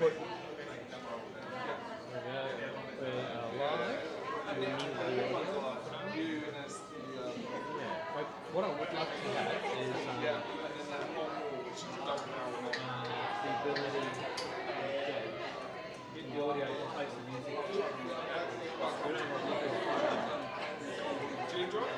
put live, we need the audio. Yeah, like what I would love to have is the ability to get the audio in place of music. We don't have Do you enjoy it?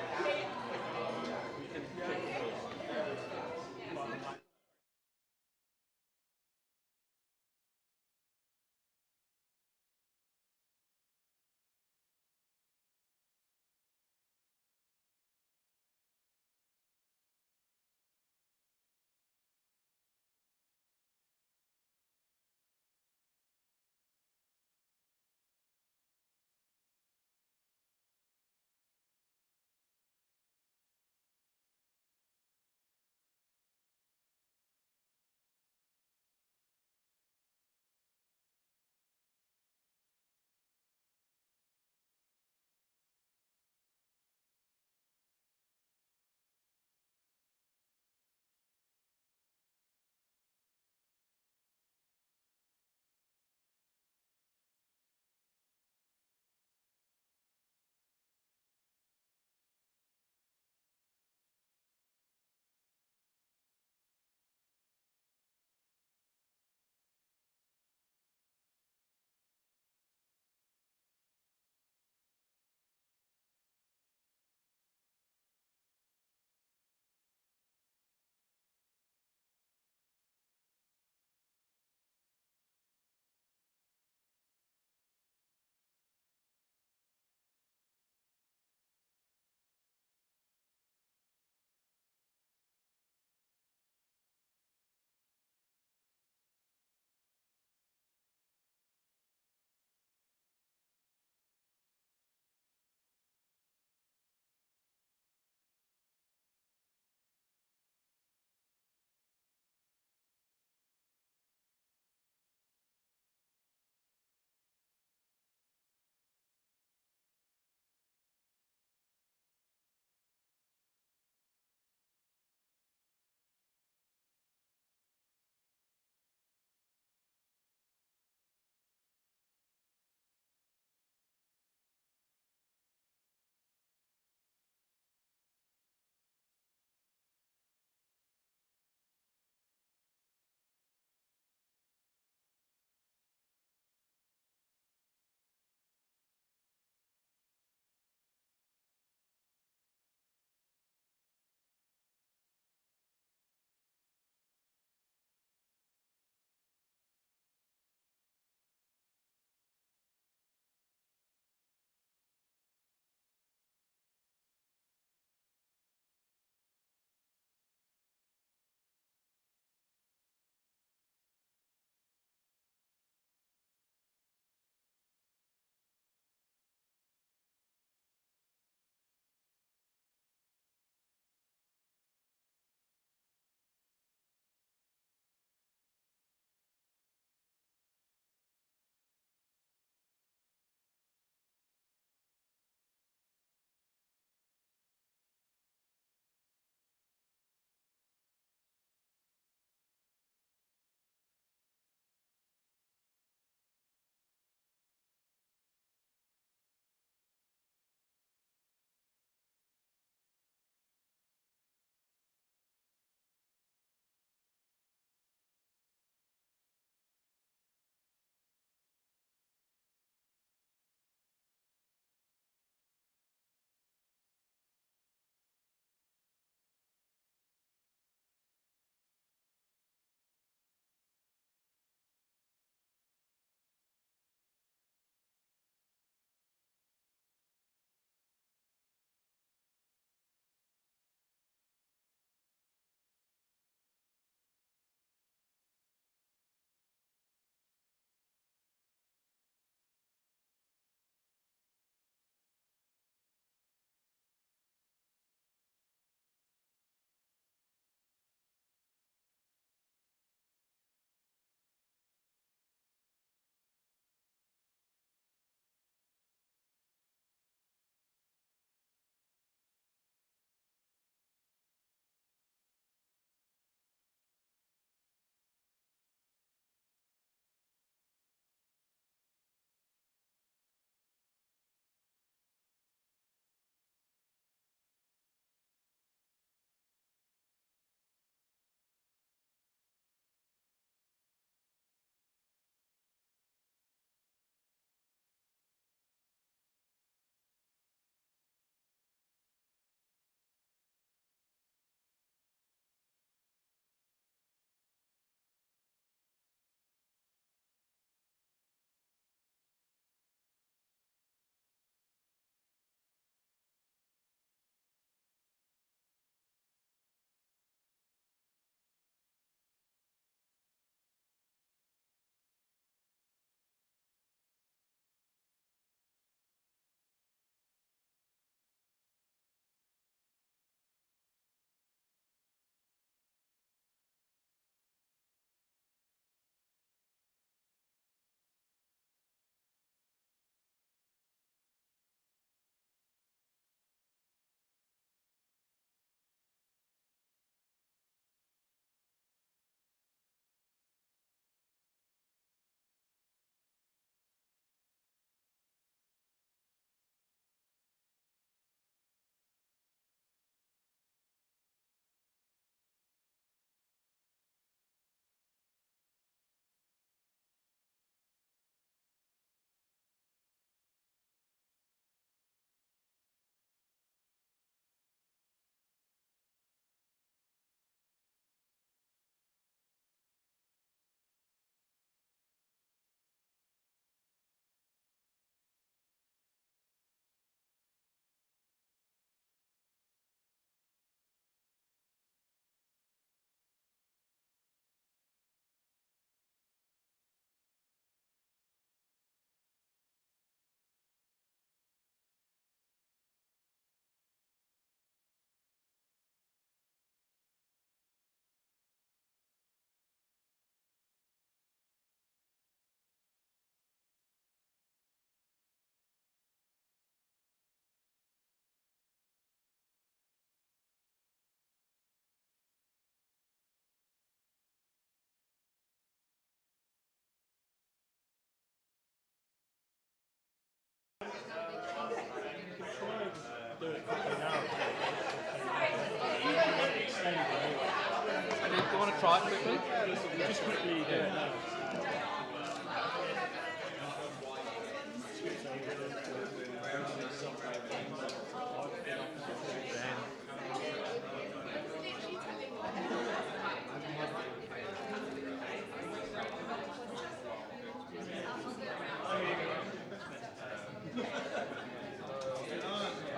Just quickly do it now.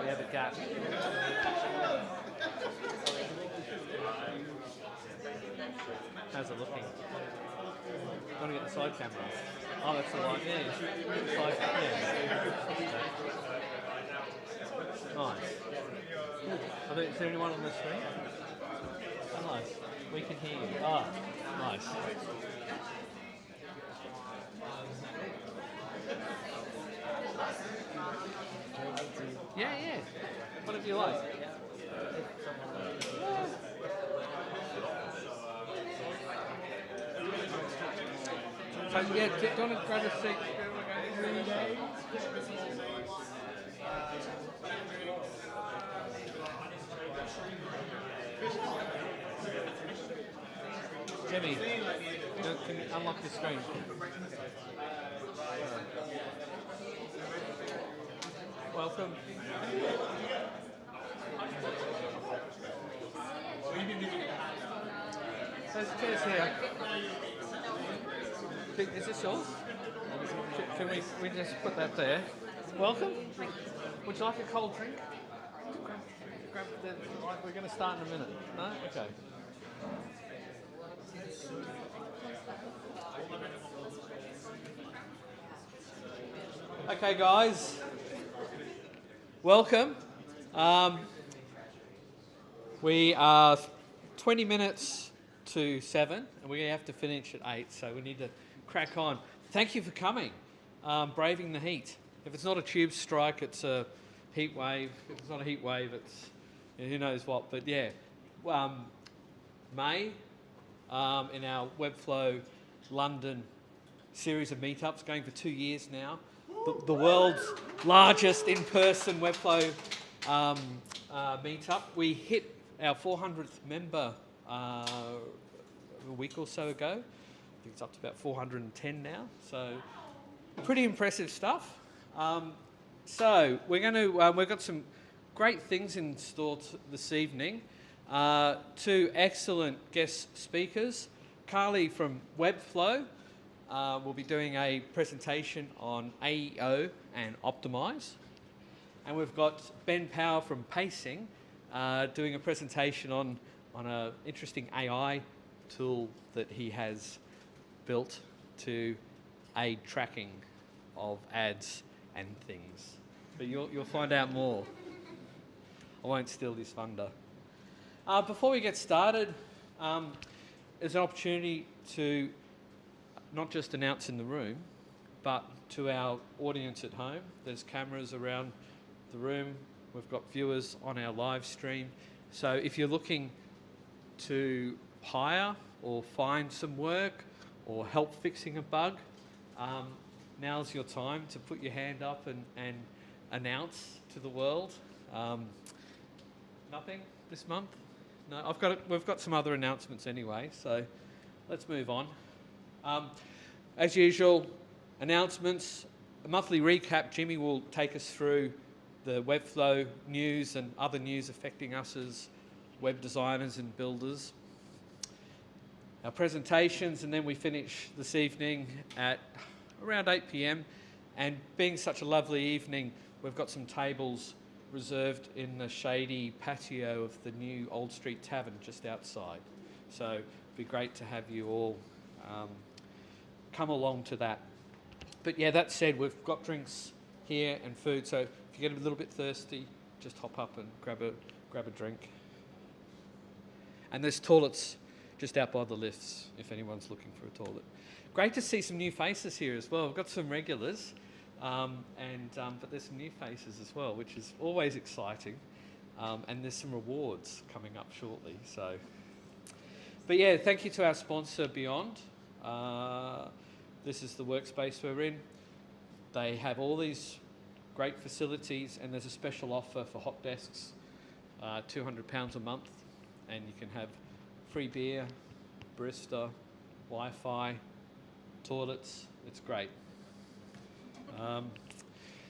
We have a gap. How's it looking? Want to get the side camera? Oh, that's the one. Yeah. Side camera. Nice. Is there anyone on the screen? Oh, nice. We can hear you. Ah, nice. Yeah. Whatever you like. So, yeah, do you want to grab a seat? Jimmy, can you unlock your screen? Welcome. There's chairs here. Is this yours? Can we just put that there? Welcome. Would you like a cold drink? Grab we're going to start in a minute. No? Okay. Okay, guys. Welcome. We are 20 minutes to 7, and we have to finish at 8, so we need to crack on. Thank you for coming, braving the heat. If it's not a tube strike, it's a heat wave. If it's not a heat wave, it's who knows what. But yeah, May, in our Webflow London series of meetups, going for 2 years now. The world's largest in-person Webflow meetup. We hit our 400th member a week or so ago. I think it's up to about 410 now. So pretty impressive stuff. So we're going to we've got some great things in store this evening. 2 excellent guest speakers. Karleigh from Webflow will be doing a presentation on AEO and Optimize. And we've got Ben Power from Pacing doing a presentation on an interesting AI tool that he has built to aid tracking of ads and things. But you'll find out more. I won't steal his thunder. Before we get started, there's an opportunity to not just announce in the room, but to our audience at home. There's cameras around the room. We've got viewers on our live stream. So if you're looking to hire or find some work or help fixing a bug, now's your time to put your hand up and announce to the world. Nothing this month? No, we've got some other announcements anyway, so let's move on. As usual, announcements, a monthly recap. Jimmy will take us through the Webflow news and other news affecting us as web designers and builders. Our presentations, and then we finish this evening at around 8 p.m. And being such a lovely evening, we've got some tables reserved in the shady patio of the new Old Street Tavern just outside. So it'd be great to have you all come along to that. But yeah, that said, we've got drinks here and food, so if you get a little bit thirsty, just hop up and grab a drink. And there's toilets just out by the lifts if anyone's looking for a toilet. Great to see some new faces here as well. We've got some regulars, but there's some new faces as well, which is always exciting. And there's some rewards coming up shortly. But yeah, thank you to our sponsor, Beyond. This is the workspace we're in. They have all these great facilities, and there's a special offer for hot desks, £200 a month, and you can have free beer, barista, Wi-Fi, toilets. It's great.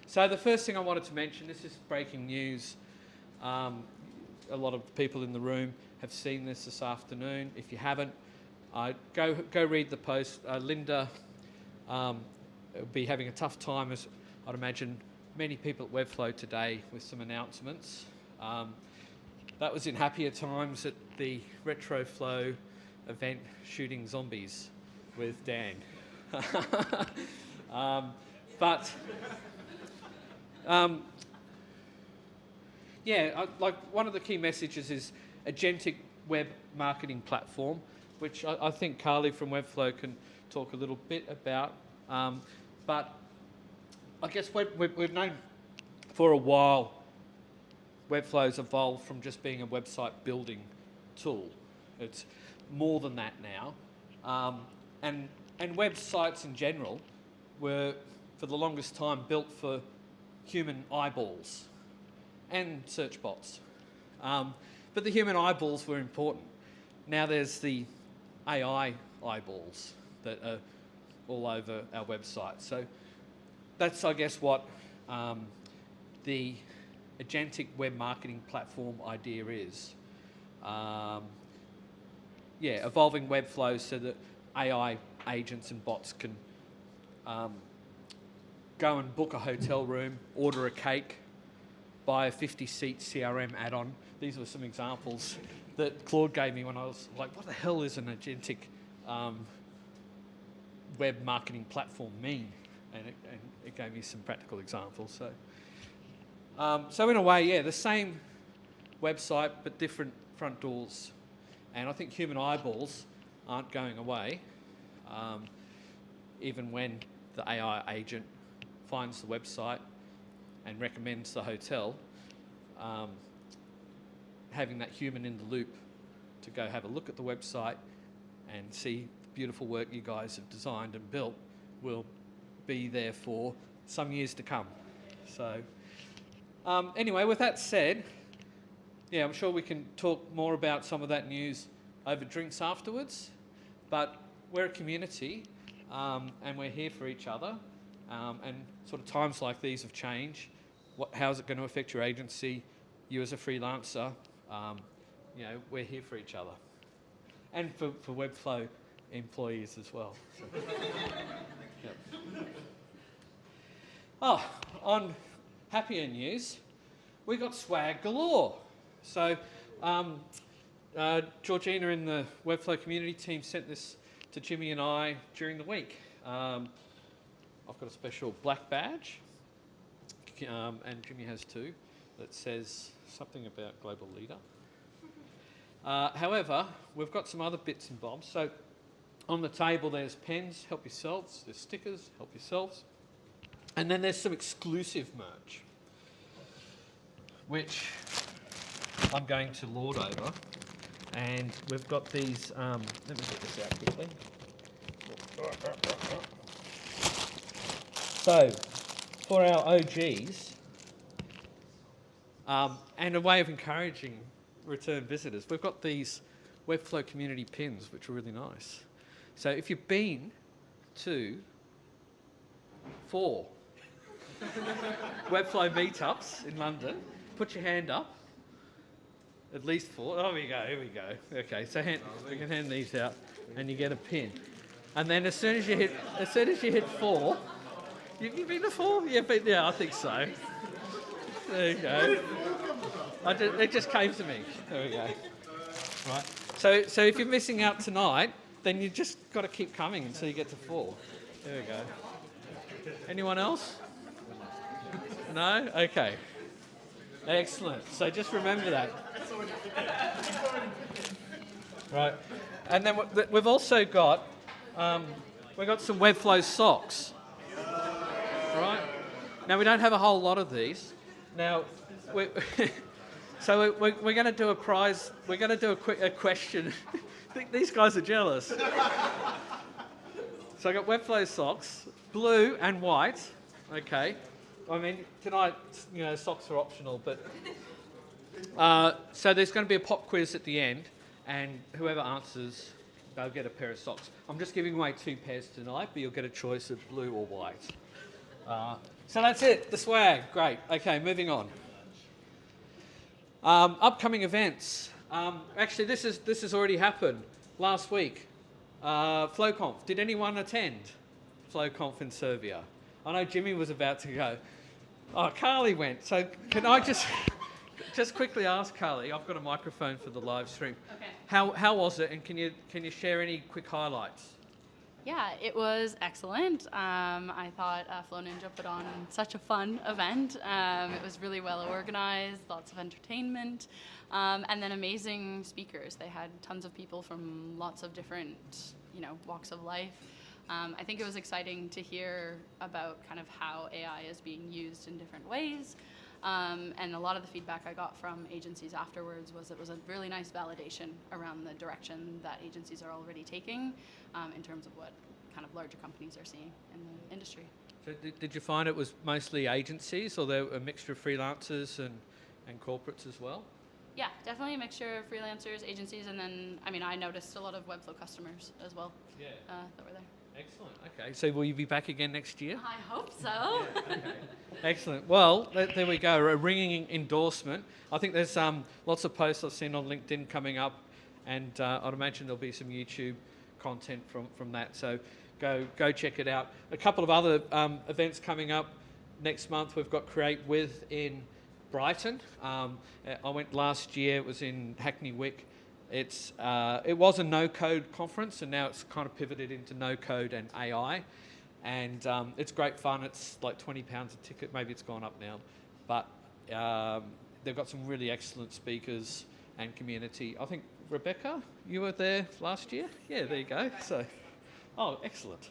So the first thing I wanted to mention, this is breaking news. A lot of people in the room have seen this afternoon. If you haven't, go read the post. Linda will be having a tough time, as I'd imagine many people at Webflow today, with some announcements. That was in happier times at the RetroFlow event, shooting zombies with Dan. Like one of the key messages is agentic web marketing platform, which I think Karleigh from Webflow can talk a little bit about. But I guess we've known for a while Webflow's evolved from just being a website building tool. It's more than that now. And websites in general were, for the longest time, built for human eyeballs and search bots. But the human eyeballs were important. Now there's the AI eyeballs that are all over our website. So that's, I guess, what the agentic web marketing platform idea is. Evolving Webflow so that AI agents and bots can go and book a hotel room, order a cake, buy a 50-seat CRM add-on. These were some examples that Claude gave me when I was like, what the hell is an agentic web marketing platform mean? And it gave me some practical examples. So in a way, the same website but different front doors. And I think human eyeballs aren't going away, even when the AI agent finds the website and recommends the hotel. Having that human in the loop to go have a look at the website and see the beautiful work you guys have designed and built will be there for some years to come. So anyway, with that said, I'm sure we can talk more about some of that news over drinks afterwards, but we're a community and we're here for each other, and sort of times like these have changed. How's it going to affect your agency, you as a freelancer? We're here for each other, and for Webflow employees as well. So. On happier news, we got swag galore. So Georgina in the Webflow community team sent this to Jimmy and I during the week. I've got a special black badge, and Jimmy has two, that says something about global leader. However, we've got some other bits and bobs. So on the table there's pens, help yourselves, there's stickers, help yourselves, and then there's some exclusive merch, which I'm going to lord over. And we've got these, let me get this out quickly. So, for our OGs, and a way of encouraging return visitors, we've got these Webflow community pins, which are really nice. So if you've been to 4 Webflow meetups in London, put your hand up. At least 4. Oh, here we go. Okay, so we can hand these out, and you get a pin. And then as soon as you hit 4, you've been to 4? Yeah, I think so. There you go. It just came to me. There we go. Right. So if you're missing out tonight, then you just got to keep coming until you get to 4. There we go. Anyone else? No? Okay. Excellent. So just remember that. Right. And then we've also got some Webflow socks. Right. Now we don't have a whole lot of these. Now we're going to do a prize. We're going to do a question. I think these guys are jealous. So I got Webflow socks, blue and white. Okay. I mean, tonight, socks are optional, but so there's going to be a pop quiz at the end, and whoever answers they'll get a pair of socks. I'm just giving away 2 pairs tonight, but you'll get a choice of blue or white. So that's it, the swag. Great. Okay, moving on. Upcoming events. Actually, this has already happened last week. FlowConf. Did anyone attend FlowConf in Serbia? I know Jimmy was about to go. Oh, Karleigh went. So can I just quickly ask Karleigh? I've got a microphone for the live stream. Okay. How was it? And can you share any quick highlights? Yeah, it was excellent. I thought Flow Ninja put on such a fun event. It was really well organized, lots of entertainment, and then amazing speakers. They had tons of people from lots of different, walks of life. I think it was exciting to hear about kind of how AI is being used in different ways. And a lot of the feedback I got from agencies afterwards was it was a really nice validation around the direction that agencies are already taking in terms of what kind of larger companies are seeing in the industry. So did you find it was mostly agencies, or there were a mixture of freelancers and corporates as well? Yeah, definitely a mixture of freelancers, agencies, and then, I noticed a lot of Webflow customers as well that were there. Excellent. Okay, so will you be back again next year? I hope so. Yeah, okay. Excellent. Well, there we go. A ringing endorsement. I think there's lots of posts I've seen on LinkedIn coming up, and I'd imagine there'll be some YouTube content from that. So go check it out. A couple of other events coming up next month. We've got Create With in Brighton. I went last year. It was in Hackney Wick. It was a no-code conference, and now it's kind of pivoted into no-code and AI, and it's great fun. It's like £20 a ticket. Maybe it's gone up now, but they've got some really excellent speakers and community. I think Rebecca, you were there last year. Yeah, there you go. So, excellent.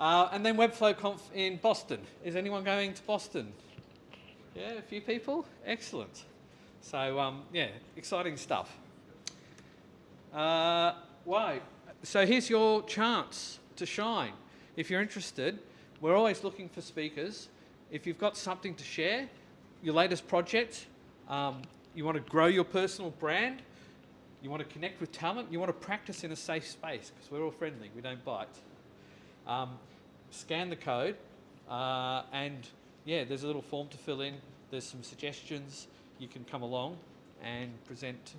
And then Webflow Conf in Boston. Is anyone going to Boston? Yeah, a few people. Excellent. So exciting stuff. Right, so here's your chance to shine. If you're interested, we're always looking for speakers. If you've got something to share, your latest project, you want to grow your personal brand, you want to connect with talent, you want to practice in a safe space, because we're all friendly, we don't bite. Scan the code, and there's a little form to fill in. There's some suggestions. You can come along and present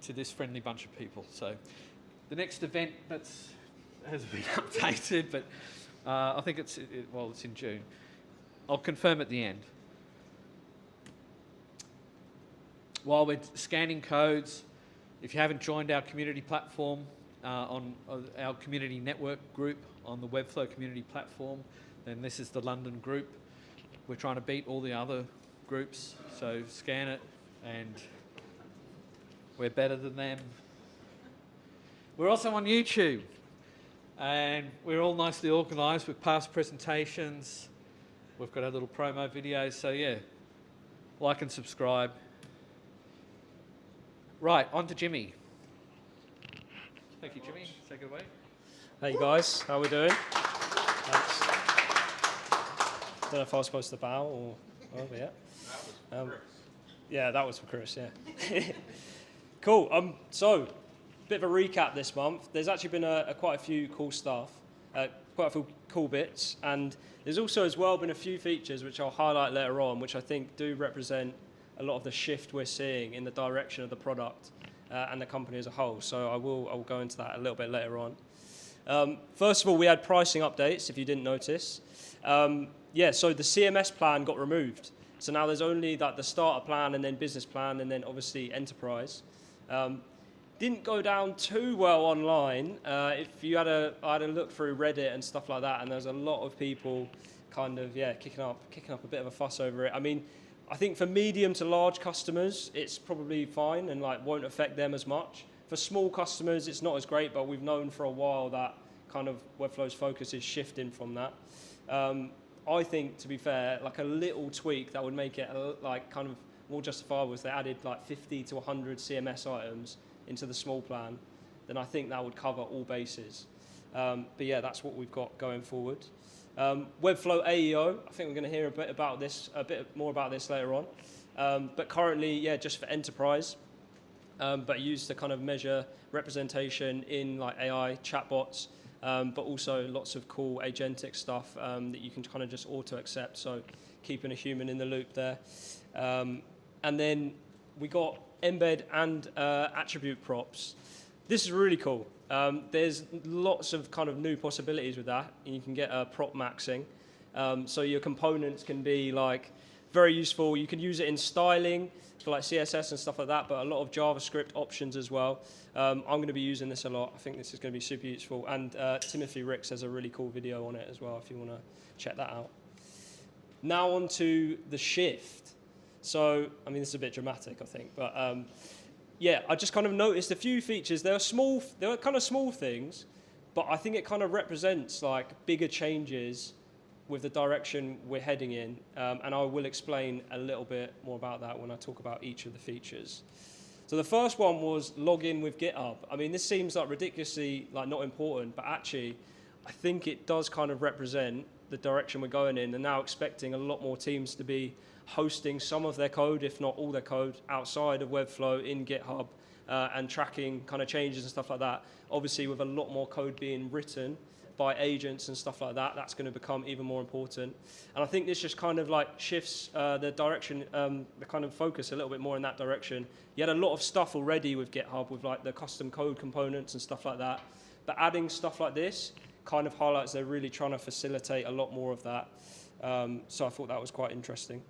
to this friendly bunch of people. So the next event has been updated, but I think it's in June. I'll confirm at the end. While we're scanning codes, if you haven't joined our community platform on our community network group on the Webflow community platform, then this is the London group. We're trying to beat all the other groups, so scan it, and we're better than them. We're also on YouTube, and we're all nicely organised with past presentations. We've got our little promo videos, so like and subscribe. Right, on to Jimmy. Thank you, Jimmy. Take it away. Hey guys, how we doing? Thanks. Don't know if I was supposed to bow or but yeah. That was for Chris. Yeah, that was for Chris, yeah. Cool. So, bit of a recap this month. There's actually been quite a few cool stuff, quite a few cool bits, and there's also as well been a few features which I'll highlight later on, which I think do represent a lot of the shift we're seeing in the direction of the product and the company as a whole. So I will go into that a little bit later on. First of all, we had pricing updates, if you didn't notice. So the CMS plan got removed. So now there's only the starter plan and then business plan and then obviously enterprise. Didn't go down too well online. If you had I had a look through Reddit and stuff like that, and there's a lot of people kind of kicking up a bit of a fuss over it. I mean, I think for medium to large customers, it's probably fine and won't affect them as much. For small customers, it's not as great, but we've known for a while that kind of Webflow's focus is shifting from that. I think, to be fair, a little tweak that would make it kind of more justifiable if they added 50 to 100 CMS items into the small plan, then I think that would cover all bases. But that's what we've got going forward. Webflow AEO, I think we're going to hear a bit more about this later on. But currently, just for enterprise, but used to kind of measure representation in like AI chatbots, but also lots of cool agentic stuff that you can kind of just auto-accept, so keeping a human in the loop there. And then we got embed and attribute props. This is really cool. There's lots of kind of new possibilities with that. You can get prop maxing. So your components can be like very useful. You can use it in styling for like CSS and stuff like that, but a lot of JavaScript options as well. I'm going to be using this a lot. I think this is going to be super useful. And Timothy Ricks has a really cool video on it as well if you want to check that out. Now on to the shift. So, I mean, this is a bit dramatic, I think, but yeah, I just kind of noticed a few features. They were kind of small things, but I think it kind of represents like bigger changes with the direction we're heading in, and I will explain a little bit more about that when I talk about each of the features. So the first one was log in with GitHub. I mean, this seems like ridiculously like not important, but actually, I think it does kind of represent the direction we're going in, and now expecting a lot more teams to be hosting some of their code, if not all their code, outside of Webflow in GitHub, and tracking kind of changes and stuff like that. Obviously, with a lot more code being written by agents and stuff like that, that's going to become even more important. And I think this just kind of like shifts the direction, the kind of focus a little bit more in that direction. You had a lot of stuff already with GitHub, with like the custom code components and stuff like that. But adding stuff like this kind of highlights they're really trying to facilitate a lot more of that. So I thought that was quite interesting.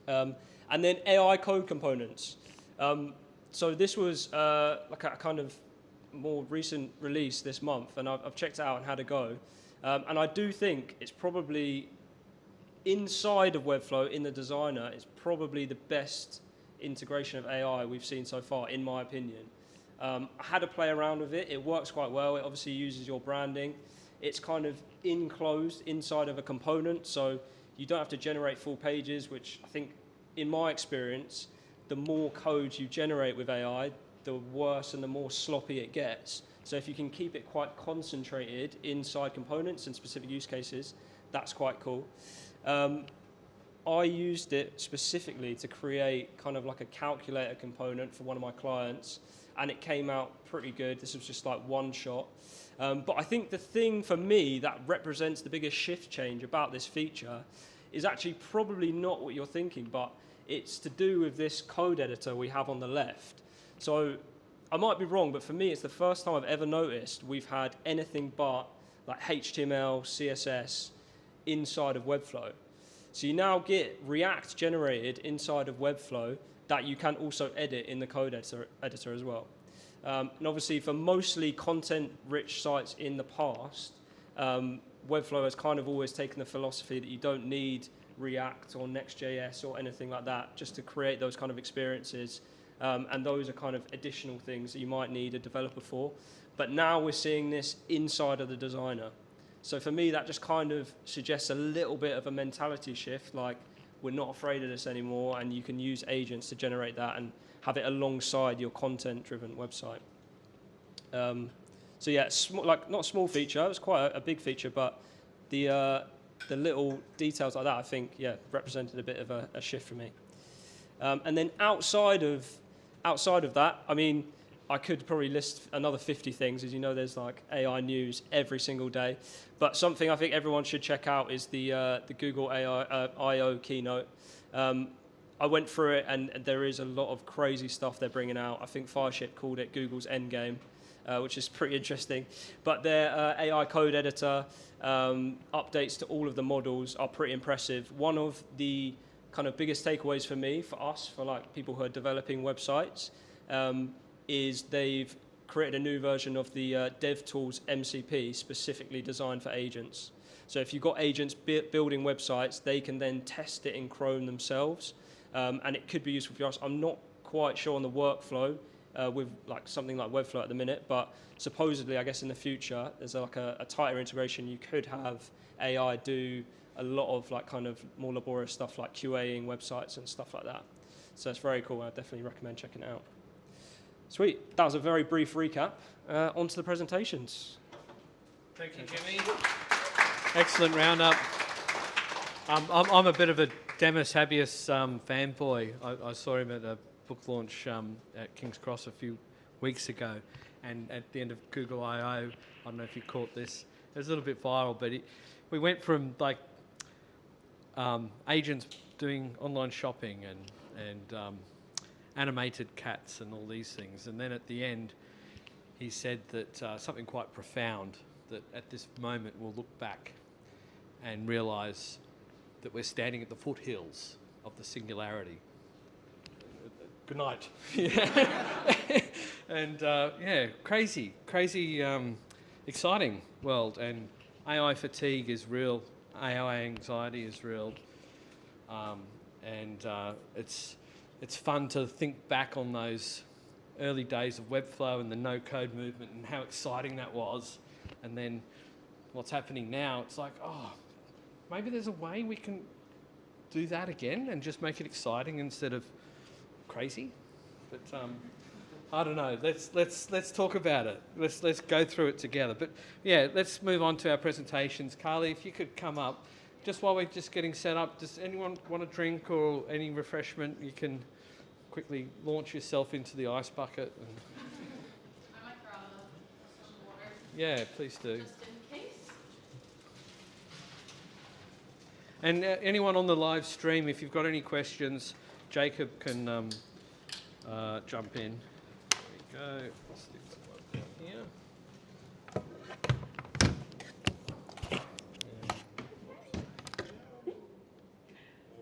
And then AI code components. So this was like a kind of more recent release this month, and I've checked it out and had a go. And I do think it's probably, inside of Webflow, in the designer, it's probably the best integration of AI we've seen so far, in my opinion. I had a play around with it. It works quite well. It obviously uses your branding. It's kind of enclosed inside of a component, so you don't have to generate full pages, which I think, in my experience, the more code you generate with AI, the worse and the more sloppy it gets. So if you can keep it quite concentrated inside components and specific use cases, that's quite cool. I used it specifically to create kind of like a calculator component for one of my clients, and it came out pretty good. This was just like one shot. But I think the thing for me that represents the biggest shift change about this feature is actually probably not what you're thinking, but it's to do with this code editor we have on the left. So I might be wrong, but for me, it's the first time I've ever noticed we've had anything but like HTML, CSS inside of Webflow. So you now get React generated inside of Webflow that you can also edit in the code editor as well. And obviously, for mostly content-rich sites in the past, Webflow has kind of always taken the philosophy that you don't need React or Next.js or anything like that just to create those kind of experiences. And those are kind of additional things that you might need a developer for. But now we're seeing this inside of the designer. So for me, that just kind of suggests a little bit of a mentality shift, like we're not afraid of this anymore, and you can use agents to generate that and have it alongside your content-driven website. So yeah, like not a small feature, it was quite a big feature, but the little details like that, I think, yeah, represented a bit of a shift for me. And then outside of that, I mean, I could probably list another 50 things. As you know, there's like AI news every single day. But something I think everyone should check out is the Google AI I/O keynote. I went through it, and there is a lot of crazy stuff they're bringing out. I think Fireship called it Google's endgame, which is pretty interesting. But their AI code editor updates to all of the models are pretty impressive. One of the kind of biggest takeaways for me, for us, for like people who are developing websites, is they've created a new version of the DevTools MCP specifically designed for agents. So if you've got agents building websites, they can then test it in Chrome themselves, and it could be useful for us. I'm not quite sure on the workflow with like something like Webflow at the minute, but supposedly, I guess in the future, there's like a tighter integration. You could have AI do a lot of like kind of more laborious stuff like QAing websites and stuff like that. So it's very cool. I definitely recommend checking it out. Sweet. That was a very brief recap. On to the presentations. Thank you, Jimmy. Excellent roundup. I'm a bit of a Demis Habeas fanboy. I saw him at a book launch at King's Cross a few weeks ago, and at the end of Google I/O, I don't know if you caught this, it was a little bit viral, but we went from like agents doing online shopping and animated cats and all these things, and then at the end he said that something quite profound, that at this moment we'll look back and realise that we're standing at the foothills of the singularity. Good night. And crazy, exciting world. And AI fatigue is real. AI anxiety is real. It's fun to think back on those early days of Webflow and the no-code movement and how exciting that was. And then what's happening now, it's like, oh, maybe there's a way we can do that again and just make it exciting instead of crazy. But I don't know. Let's talk about it. Let's go through it together. But yeah, let's move on to our presentations. Karleigh, if you could come up, just while we're just getting set up. Does anyone want a drink or any refreshment? You can quickly launch yourself into the ice bucket. And I might grab some water. yeah, please do. Just in case. And anyone on the live stream, if you've got any questions, Jacob can jump in. There we go. Let's stick that one down here. There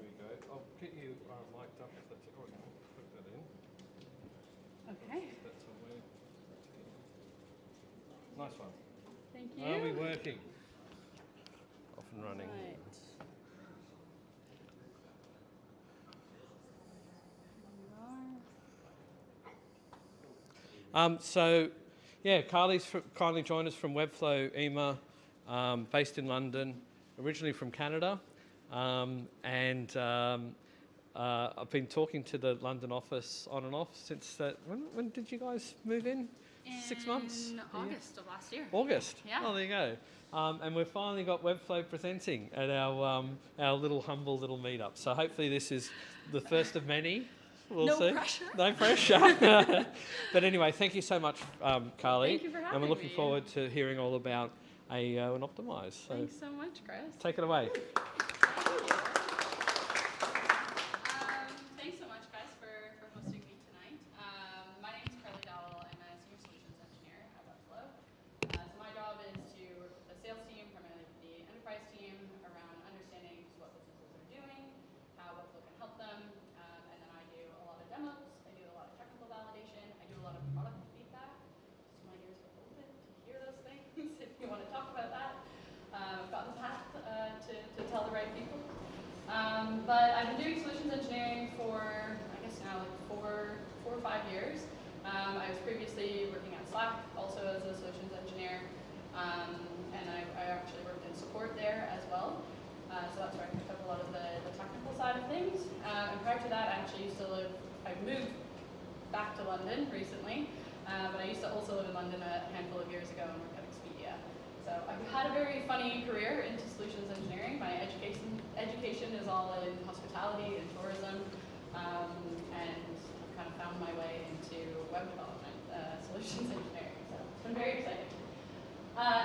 we go. I'll get you mic'd up if that's it. Oh, put that in. Okay. That's the way. Nice one. Thank you. Are we working? Off and running. Right. Karleigh joined us from Webflow EMA, based in London, originally from Canada, and I've been talking to the London office on and off since that. When did you guys move in? 6 months? In August of last year. August. Yeah. Oh, there you go. And we've finally got Webflow presenting at our little humble little meetup. So hopefully this is the first of many. We'll No see. pressure. No pressure. But anyway, thank you so much, Karleigh. Thank you for having And we're looking me. forward to hearing all about an Optimize. So Thanks so much, Chris. take it away. Thanks so much, guys, for hosting me tonight. My name is Karleigh Dowell. I'm a senior solutions engineer at Webflow. So my job is to work with the sales team, primarily the enterprise team, around understanding what businesses are doing, how Webflow can help them, and then I do a lot of demos. I do a lot of technical validation. I do a lot of product feedback. So my ears are open to hear those things if you want to talk about that. I've got the path to tell the right people. But I've been doing solutions engineering for, I guess now, like four or 5 years. I was previously working at Slack, also as a solutions engineer, and I actually worked in support there as well. So that's where I picked up a lot of the technical side of things. And prior to that, I actually used to live, I moved back to London recently, but I used to also live in London a handful of years ago and work at Expedia. So I've had a very funny career into solutions engineering. My education is all in hospitality and tourism, and I've kind of found my way into web development, solutions engineering. So it's been very exciting.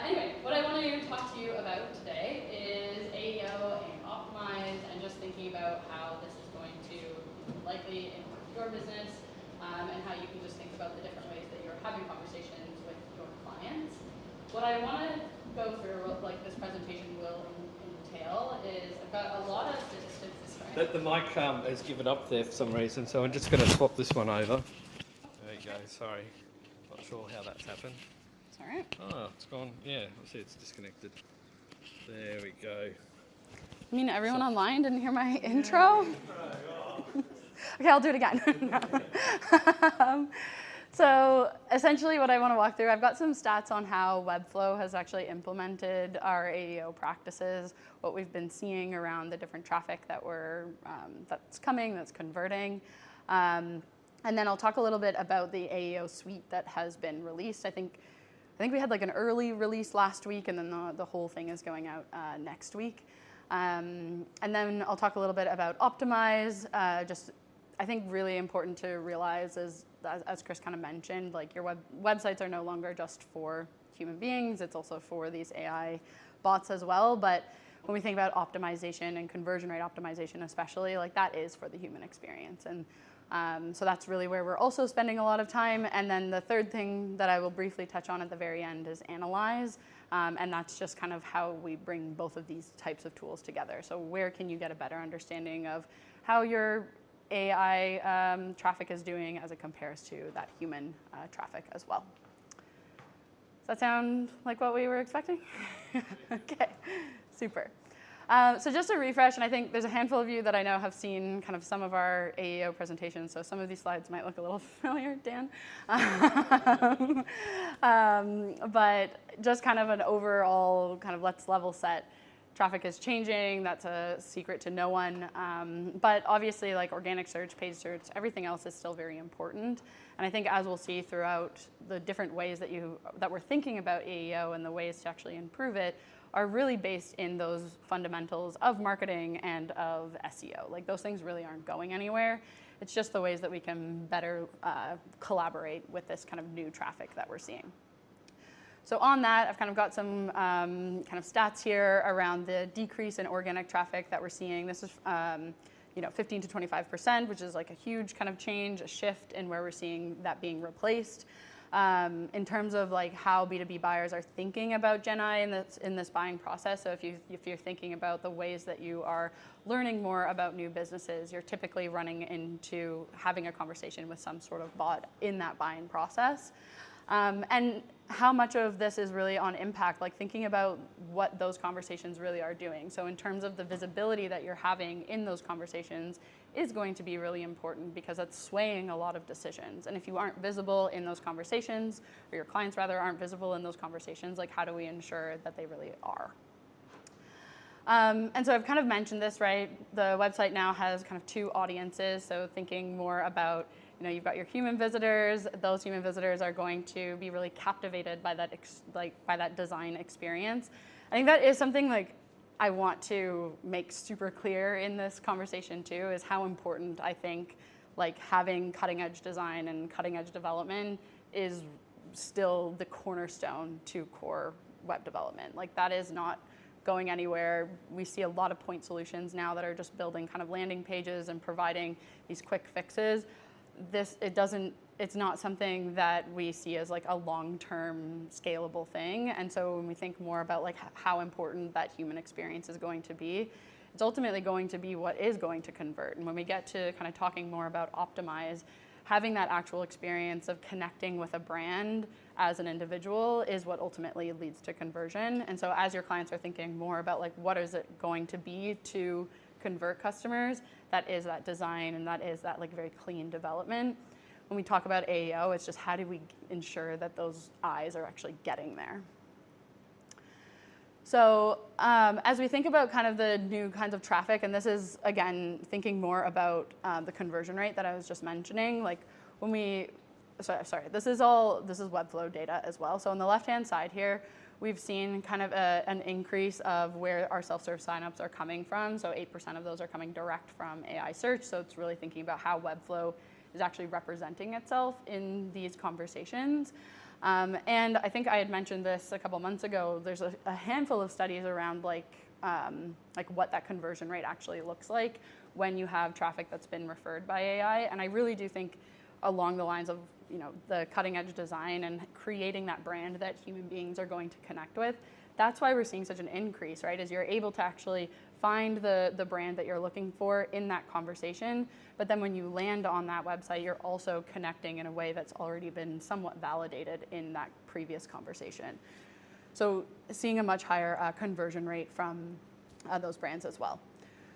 Anyway, what I want to talk to you about today is AEO and Optimize, and just thinking about how this is going to likely impact your business, and how you can just think about the different ways that you're having conversations with your clients. What I want to go through, what like this presentation will entail, is I've got a lot of statistics. The mic has given up there for some reason, so I'm just going to swap this one over. There you go. Sorry, not sure how that's happened. It's all right. Oh, it's gone. Yeah, I see it's disconnected. There we go. I mean, everyone online didn't hear my intro? Okay, I'll do it again. So essentially what I want to walk through, I've got some stats on how Webflow has actually implemented our AEO practices, what we've been seeing around the different traffic that that's coming, that's converting. And then I'll talk a little bit about the AEO suite that has been released. I think we had like an early release last week, and then the whole thing is going out next week. And then I'll talk a little bit about Optimize, just I think really important to realize is, as Chris kind of mentioned, like your websites are no longer just for human beings, it's also for these AI bots as well. But when we think about optimization and conversion rate optimization especially, like that is for the human experience. And so that's really where we're also spending a lot of time. And then the third thing that I will briefly touch on at the very end is analyze. And that's just kind of how we bring both of these types of tools together. So where can you get a better understanding of how your AI traffic is doing as it compares to that human traffic as well. Does that sound like what we were expecting? Okay, super. So just a refresh, and I think there's a handful of you that I know have seen kind of some of our AEO presentations, so some of these slides might look a little familiar, Dan. But just kind of an overall kind of let's level set. Traffic is changing, that's a secret to no one. But obviously like organic search, paid search, everything else is still very important. And I think as we'll see throughout the different ways that we're thinking about AEO and the ways to actually improve it are really based in those fundamentals of marketing and of SEO. Like those things really aren't going anywhere. It's just the ways that we can better collaborate with this kind of new traffic that we're seeing. So on that, I've kind of got some kind of stats here around the decrease in organic traffic that we're seeing. This is 15 to 25%, which is like a huge kind of change, a shift in where we're seeing that being replaced. In terms of like how B2B buyers are thinking about Gen I in this buying process. So if you're thinking about the ways that you are learning more about new businesses, you're typically running into having a conversation with some sort of bot in that buying process. And how much of this is really on impact, like thinking about what those conversations really are doing. So in terms of the visibility that you're having in those conversations is going to be really important because it's swaying a lot of decisions. And if you aren't visible in those conversations, or your clients rather aren't visible in those conversations, like how do we ensure that they really are? And so I've kind of mentioned this, right? The website now has kind of two audiences. So thinking more about, you've got your human visitors. Those human visitors are going to be really captivated by that, by that design experience. I think that is something like I want to make super clear in this conversation too, is how important I think like having cutting edge design and cutting edge development is still the cornerstone to core web development. Like that is not going anywhere. We see a lot of point solutions now that are just building kind of landing pages and providing these quick fixes. It's not something that we see as like a long-term scalable thing. And so when we think more about like how important that human experience is going to be, it's ultimately going to be what is going to convert. And when we get to kind of talking more about Optimize, having that actual experience of connecting with a brand as an individual is what ultimately leads to conversion. And so as your clients are thinking more about like what is it going to be to convert customers, that is that design and that is that like very clean development. When we talk about AEO, it's just how do we ensure that those eyes are actually getting there? So as we think about kind of the new kinds of traffic, and this is, again, thinking more about the conversion rate that I was just mentioning, like when we, this is Webflow data as well. So on the left-hand side here, we've seen kind of an increase of where our self-serve signups are coming from. So 8% of those are coming direct from AI search. So it's really thinking about how Webflow is actually representing itself in these conversations. And I think I had mentioned this a couple months ago. There's a handful of studies around like what that conversion rate actually looks like when you have traffic that's been referred by AI. And I really do think along the lines of the cutting edge design and creating that brand that human beings are going to connect with. That's why we're seeing such an increase, right? Is you're able to actually find the brand that you're looking for in that conversation. But then when you land on that website, you're also connecting in a way that's already been somewhat validated in that previous conversation. So seeing a much higher conversion rate from those brands as well.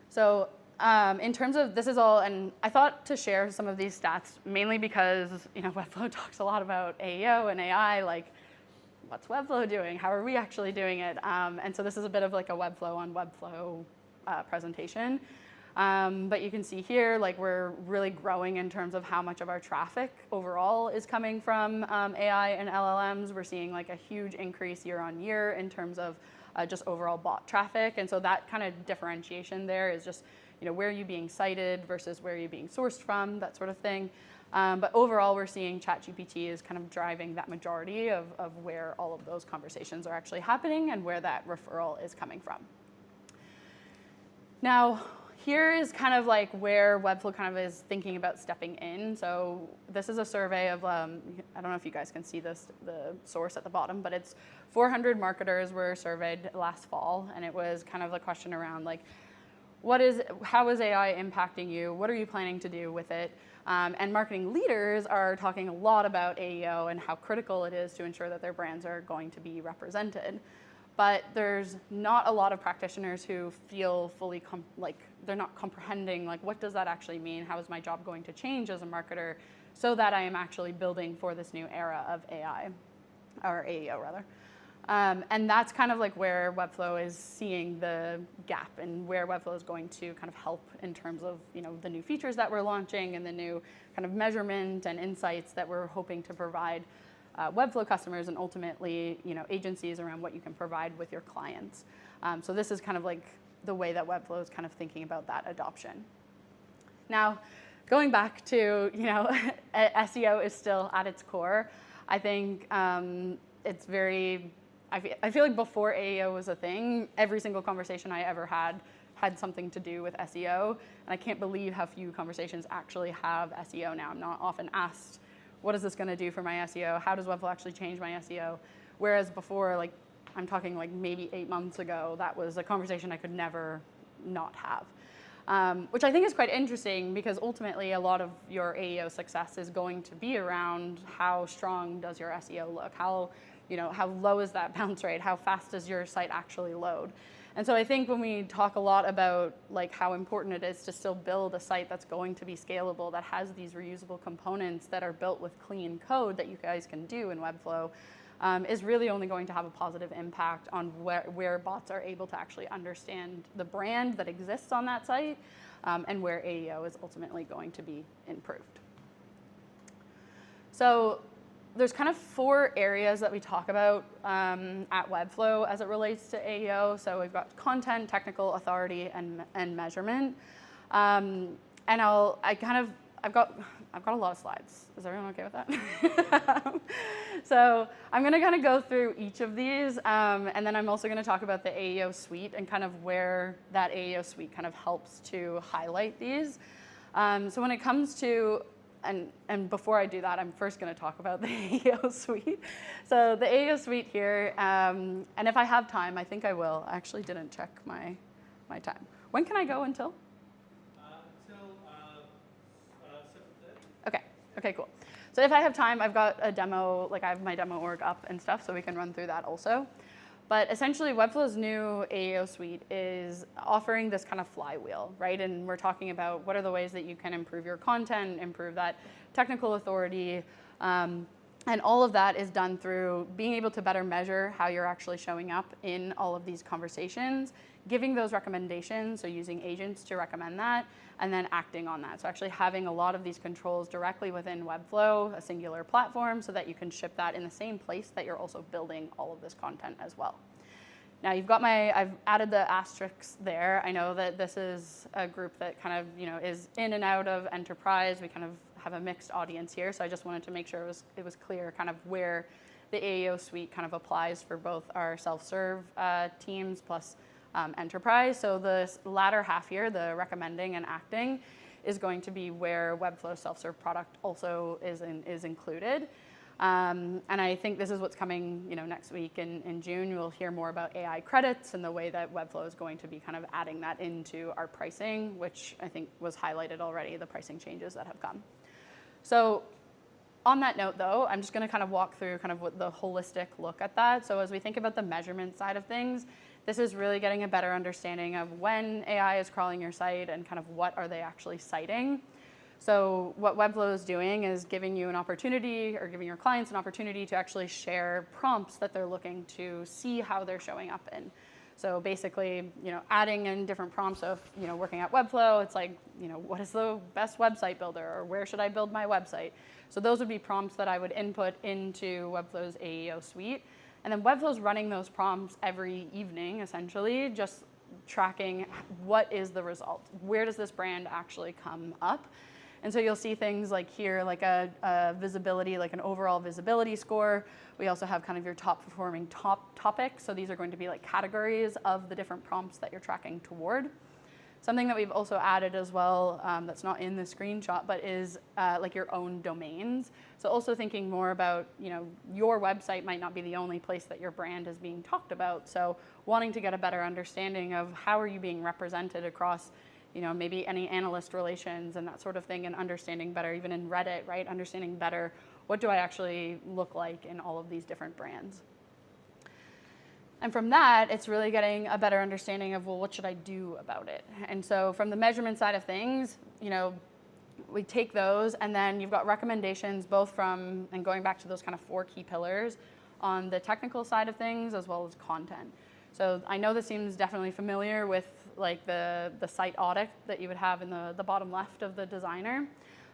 So in terms of this is all, and I thought to share some of these stats mainly because Webflow talks a lot about AEO and AI, like what's Webflow doing? How are we actually doing it? And so this is a bit of like a Webflow on Webflow presentation. But you can see here, like we're really growing in terms of how much of our traffic overall is coming from AI and LLMs. We're seeing like a huge increase year on year in terms of just overall bot traffic. And so that kind of differentiation there is just where are you being cited versus where are you being sourced from, that sort of thing. But overall, we're seeing ChatGPT is kind of driving that majority of where all of those conversations are actually happening and where that referral is coming from. Now, here is kind of like where Webflow kind of is thinking about stepping in. So this is a survey of, I don't know if you guys can see this, the source at the bottom, but it's 400 marketers were surveyed last fall, and it was kind of a question around like, how is AI impacting you? What are you planning to do with it? And marketing leaders are talking a lot about AEO and how critical it is to ensure that their brands are going to be represented. But there's not a lot of practitioners who feel fully like they're not comprehending like what does that actually mean? How is my job going to change as a marketer so that I am actually building for this new era of AI, or AEO rather. And that's kind of like where Webflow is seeing the gap and where Webflow is going to kind of help in terms of the new features that we're launching and the new kind of measurement and insights that we're hoping to provide Webflow customers and ultimately agencies around what you can provide with your clients. So this is kind of like the way that Webflow is kind of thinking about that adoption. Now, going back to SEO is still at its core. I think it's very. I feel like before AEO was a thing, every single conversation I ever had something to do with SEO, and I can't believe how few conversations actually have SEO now. I'm not often asked, what is this going to do for my SEO? How does Webflow actually change my SEO? Whereas before, like I'm talking like maybe 8 months ago, that was a conversation I could never not have. Which I think is quite interesting because ultimately a lot of your AEO success is going to be around how strong does your SEO look? How low is that bounce rate? How fast does your site actually load? And so I think when we talk a lot about like how important it is to still build a site that's going to be scalable, that has these reusable components that are built with clean code that you guys can do in Webflow, is really only going to have a positive impact on where bots are able to actually understand the brand that exists on that site, and where AEO is ultimately going to be improved. So there's kind of 4 areas that we talk about at Webflow as it relates to AEO. So we've got content, technical, authority, and measurement. And I've got a lot of slides. Is everyone okay with that? So I'm going to kind of go through each of these, and then I'm also going to talk about the AEO suite and kind of where that AEO suite kind of helps to highlight these. So when it comes to and before I do that, I'm first going to talk about the AEO suite. So the AEO suite here, and if I have time, I think I will. I actually didn't check my time. When can I go until? Until 7:30. Okay, cool. So if I have time, I've got a demo, like I have my demo org up and stuff, so we can run through that also. But essentially, Webflow's new AEO suite is offering this kind of flywheel, right? And we're talking about what are the ways that you can improve your content, improve that technical authority, and all of that is done through being able to better measure how you're actually showing up in all of these conversations, giving those recommendations, so using agents to recommend that, and then acting on that. So actually having a lot of these controls directly within Webflow, a singular platform, so that you can ship that in the same place that you're also building all of this content as well. Now I've added the asterisks there. I know that this is a group that kind of, is in and out of enterprise. We kind of have a mixed audience here, so I just wanted to make sure it was clear kind of where the AEO suite kind of applies for both our self-serve teams plus enterprise. So the latter half here, the recommending and acting, is going to be where Webflow self-serve product also is included. And I think this is what's coming, next week in June. You'll hear more about AI credits and the way that Webflow is going to be kind of adding that into our pricing, which I think was highlighted already, the pricing changes that have come. So on that note, though, I'm just going to kind of walk through kind of what the holistic look at that. So as we think about the measurement side of things, this is really getting a better understanding of when AI is crawling your site and kind of what are they actually citing. So what Webflow is doing is giving you an opportunity, or giving your clients an opportunity to actually share prompts that they're looking to see how they're showing up in. So basically, adding in different prompts of, working at Webflow, it's like, what is the best website builder, or where should I build my website? So those would be prompts that I would input into Webflow's AEO suite. And then Webflow's running those prompts every evening, essentially, just tracking what is the result. Where does this brand actually come up? And so you'll see things like here, like a visibility, like an overall visibility score. We also have kind of your top performing topics. So these are going to be like categories of the different prompts that you're tracking toward. Something that we've also added as well that's not in the screenshot, but is like your own domains. So also thinking more about, your website might not be the only place that your brand is being talked about. So wanting to get a better understanding of how are you being represented across, maybe any analyst relations and that sort of thing, and understanding better, even in Reddit, right? Understanding better, what do I actually look like in all of these different brands? And from that, it's really getting a better understanding of, well, what should I do about it? And so from the measurement side of things, we take those, and then you've got recommendations both from, and going back to those kind of 4 key pillars on the technical side of things as well as content. So I know this seems definitely familiar with like the site audit that you would have in the bottom left of the designer,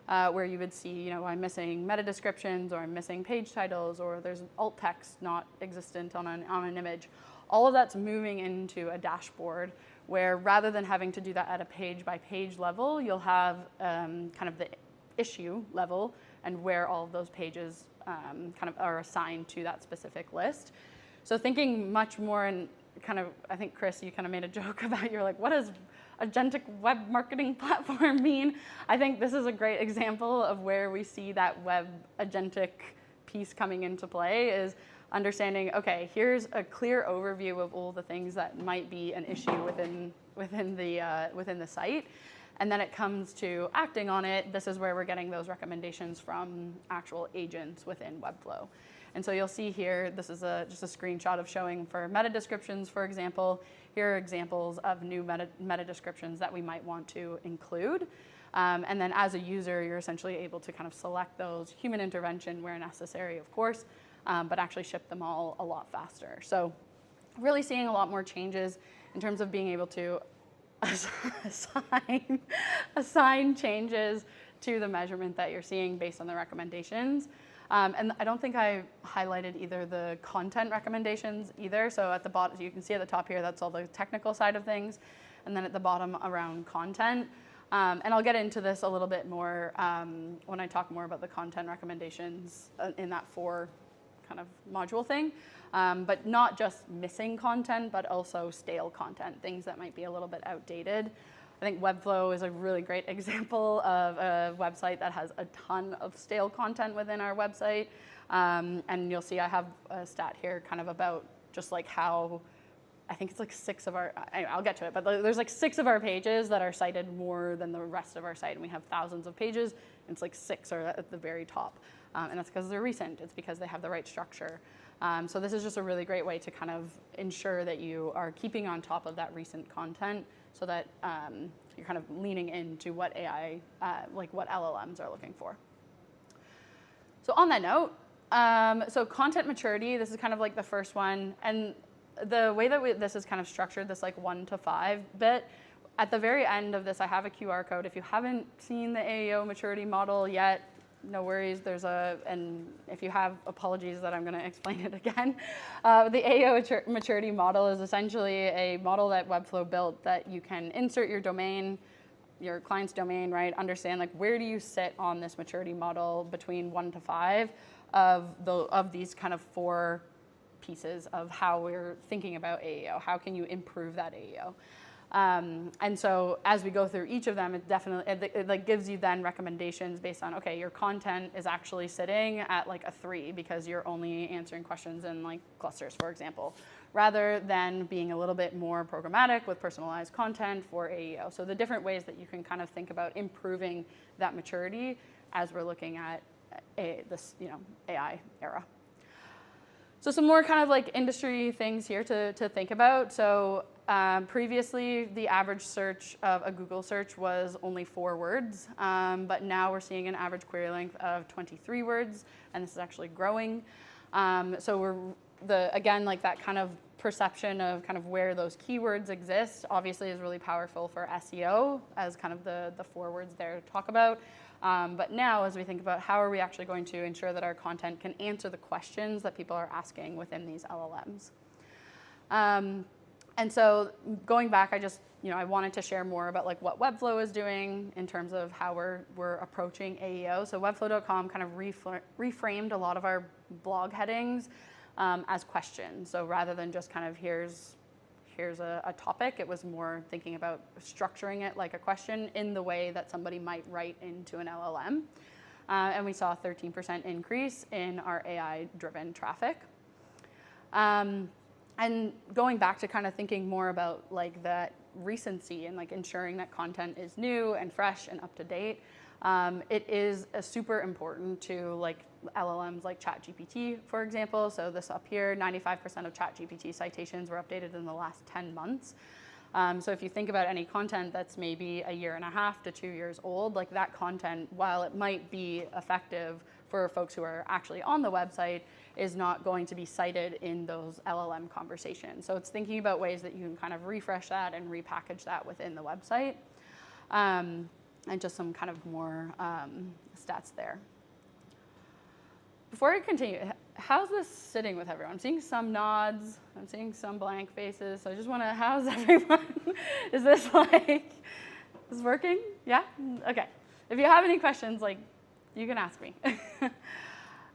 where you would see, I'm missing meta descriptions, or I'm missing page titles, or there's alt text not existent on an image. All of that's moving into a dashboard where, rather than having to do that at a page by page level, you'll have kind of the issue level and where all of those pages kind of are assigned to that specific list. So thinking much more in kind of, I think, Chris, you kind of made a joke about, you're like, what does agentic web marketing platform mean? I think this is a great example of where we see that web agentic piece coming into play, is understanding, okay, here's a clear overview of all the things that might be an issue within the site. And then it comes to acting on it. This is where we're getting those recommendations from actual agents within Webflow. And so you'll see here, this is just a screenshot of showing for meta descriptions, for example. Here are examples of new meta descriptions that we might want to include. And then as a user, you're essentially able to kind of select those, human intervention where necessary, of course, but actually ship them all a lot faster. So really seeing a lot more changes in terms of being able to assign changes to the measurement that you're seeing based on the recommendations. And I don't think I highlighted either the content recommendations either. So at the bottom, you can see at the top here, that's all the technical side of things. And then at the bottom around content. And I'll get into this a little bit more when I talk more about the content recommendations in that 4 kind of module thing. But not just missing content, but also stale content, things that might be a little bit outdated. I think Webflow is a really great example of a website that has a ton of stale content within our website. And you'll see I have a stat here kind of about just like how, I think it's like 6 of our, anyway, I'll get to it, but there's like 6 of our pages that are cited more than the rest of our site. And we have thousands of pages, and it's like 6 are at the very top. And that's because they're recent. It's because they have the right structure. So this is just a really great way to kind of ensure that you are keeping on top of that recent content, so that you're kind of leaning into what AI, like what LLMs are looking for. So on that note, so content maturity, this is kind of like the first one. And the way that this is kind of structured, this like 1 to 5 bit, at the very end of this, I have a QR code. If you haven't seen the AEO maturity model yet, no worries, and if you have, apologies that I'm going to explain it again. The AEO maturity model is essentially a model that Webflow built that you can insert your domain, your client's domain, right? Understand like where do you sit on this maturity model between 1 to 5 of these kind of 4 pieces of how we're thinking about AEO. How can you improve that AEO? And so as we go through each of them, it definitely like gives you then recommendations based on, okay, your content is actually sitting at like a 3 because you're only answering questions in like clusters, for example, rather than being a little bit more programmatic with personalized content for AEO. So the different ways that you can kind of think about improving that maturity as we're looking at this AI era. So some more kind of like industry things here to think about. So previously, the average search of a Google search was only 4 words, but now we're seeing an average query length of 23 words, and this is actually growing. So again, like that kind of perception of kind of where those keywords exist obviously is really powerful for SEO as kind of the 4 words there to talk about. But now, as we think about how are we actually going to ensure that our content can answer the questions that people are asking within these LLMs. And so going back, I wanted to share more about like what Webflow is doing in terms of how we're approaching AEO. So webflow.com kind of reframed a lot of our blog headings as questions. So rather than just kind of here's a topic, it was more thinking about structuring it like a question in the way that somebody might write into an LLM. And we saw a 13% increase in our AI-driven traffic. And going back to kind of thinking more about like that recency and like ensuring that content is new and fresh and up to date, it is super important to like LLMs like ChatGPT, for example. So this up here, 95% of ChatGPT citations were updated in the last 10 months. So if you think about any content that's maybe a year and a half to 2 years old, like that content, while it might be effective for folks who are actually on the website, is not going to be cited in those LLM conversations. So it's thinking about ways that you can kind of refresh that and repackage that within the website. And just some kind of more stats there. Before I continue, how's this sitting with everyone? I'm seeing some nods. I'm seeing some blank faces. So I just want to, how's everyone? Is this like, is working? Yeah? Okay. If you have any questions, like, you can ask me.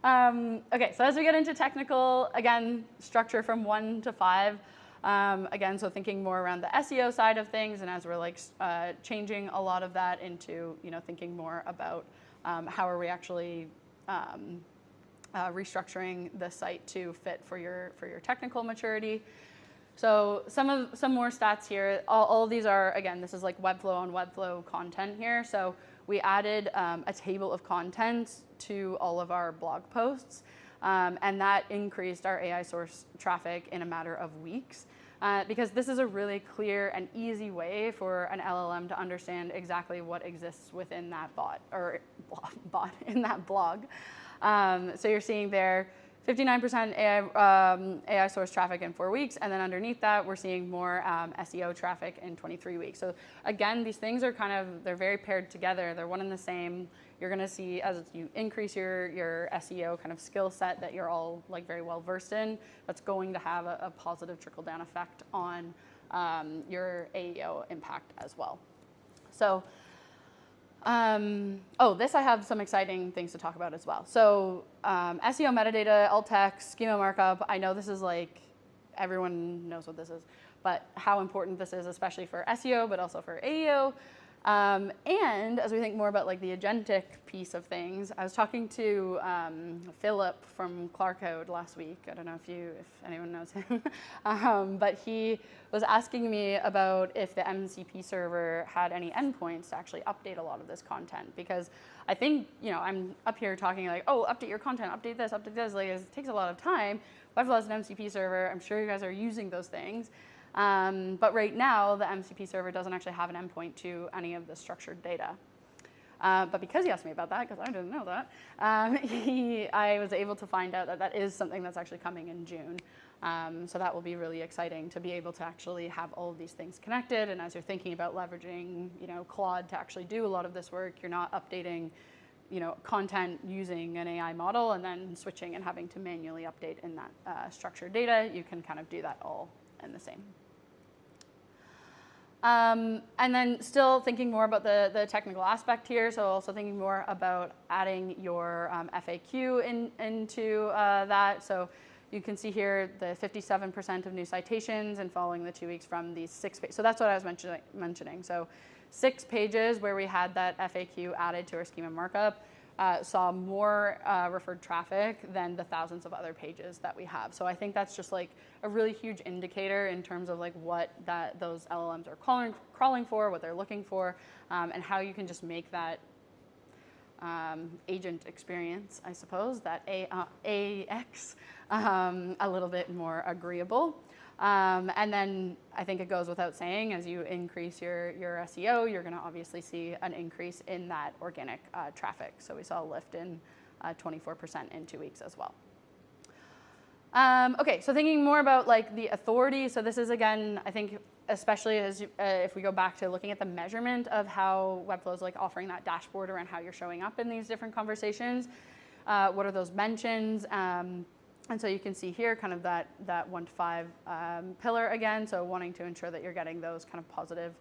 Okay, so as we get into technical, again, structure from 1 to 5. Again, so thinking more around the SEO side of things, and as we're like changing a lot of that into, thinking more about how are we actually restructuring the site to fit for your technical maturity. So some more stats here. All of these are, again, this is like Webflow on Webflow content here. So we added a table of contents to all of our blog posts, and that increased our AI source traffic in a matter of weeks. Because this is a really clear and easy way for an LLM to understand exactly what exists within that in that blog. So you're seeing there 59% AI source traffic in 4 weeks, and then underneath that, we're seeing more SEO traffic in 23 weeks. So again, these things are they're very paired together. They're one and the same. You're gonna see as you increase your SEO kind of skill set that you're all like very well versed in, that's going to have a positive trickle down effect on your AEO impact as well. So, this I have some exciting things to talk about as well. So SEO metadata, alt text, schema markup. I know this is like, everyone knows what this is, but how important this is, especially for SEO, but also for AEO. And as we think more about like the agentic piece of things, I was talking to Philip from Clarkcode last week. I don't know if anyone knows him, but he was asking me about if the MCP server had any endpoints to actually update a lot of this content, because I think, I'm up here talking like, oh, update your content, update this, like it takes a lot of time. Webflow has an MCP server. I'm sure you guys are using those things. But right now, the MCP server doesn't actually have an endpoint to any of the structured data. But because he asked me about that, because I didn't know that, I was able to find out that is something that's actually coming in June. So that will be really exciting to be able to actually have all of these things connected. And as you're thinking about leveraging, Claude to actually do a lot of this work, you're not updating, content using an AI model and then switching and having to manually update in that structured data. You can kind of do that all in the same. And then still thinking more about the technical aspect here, so also thinking more about adding your FAQ into that. So you can see here the 57% of new citations and following the 2 weeks from these 6 pages. So that's what I was mentioning. So 6 pages where we had that FAQ added to our schema markup saw more referred traffic than the thousands of other pages that we have. So I think that's just like a really huge indicator in terms of like what those LLMs are crawling for, what they're looking for, and how you can just make that agent experience, I suppose, that AX a little bit more agreeable. And then I think it goes without saying, as you increase your SEO, you're going to obviously see an increase in that organic traffic. So we saw a lift in 24% in 2 weeks as well. Okay, so thinking more about like the authority. So this is, again, I think especially as if we go back to looking at the measurement of how Webflow is like offering that dashboard around how you're showing up in these different conversations. What are those mentions? And so you can see here kind of that 1 to 5 pillar again, so wanting to ensure that you're getting those kind of positive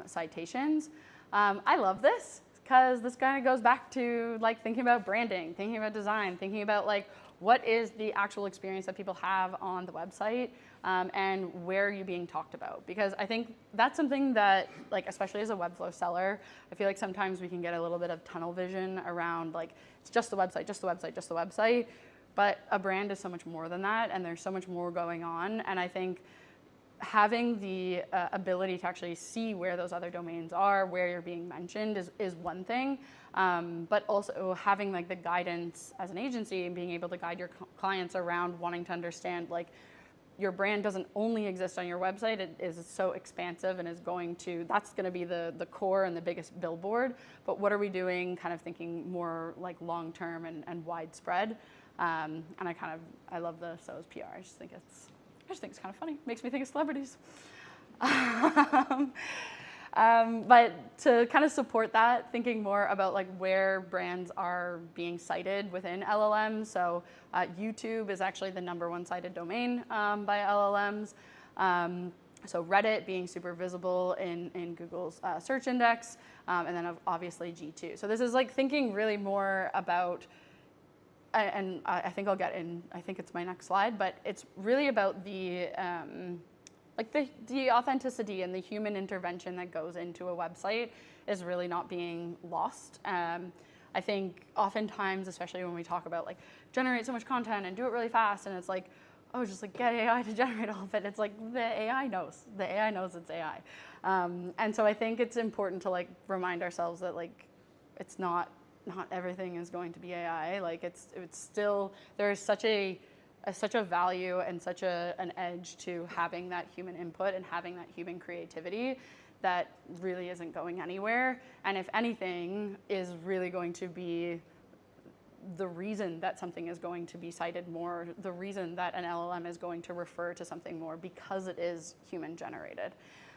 citations. I love this because this kind of goes back to like thinking about branding, thinking about design, thinking about like what is the actual experience that people have on the website, and where are you being talked about? Because I think that's something that, like, especially as a Webflow seller, I feel like sometimes we can get a little bit of tunnel vision around like, it's just the website, just the website, just the website. But a brand is so much more than that, and there's so much more going on. And I think having the ability to actually see where those other domains are, where you're being mentioned is one thing. But also having like the guidance as an agency and being able to guide your clients around wanting to understand like your brand doesn't only exist on your website, it is so expansive and is going to, that's going to be the core and the biggest billboard. But what are we doing kind of thinking more like long-term and widespread? And I love the so's PR. I just think it's kind of funny. Makes me think of celebrities. But to kind of support that, thinking more about like where brands are being cited within LLMs. So YouTube is actually the #1 cited domain by LLMs. So Reddit being super visible in Google's search index, and then obviously G2. So this is like thinking really more about, and I think I'll get in, I think it's my next slide, but it's really about the authenticity and the human intervention that goes into a website is really not being lost. I think oftentimes, especially when we talk about like generate so much content and do it really fast, and it's like, oh, just like get AI to generate all of it. It's like the AI knows it's AI. And so I think it's important to like remind ourselves that like it's not everything is going to be AI. Like it's still, there is such a value and such an edge to having that human input and having that human creativity that really isn't going anywhere. And if anything is really going to be the reason that something is going to be cited more, the reason that an LLM is going to refer to something more, because it is human generated.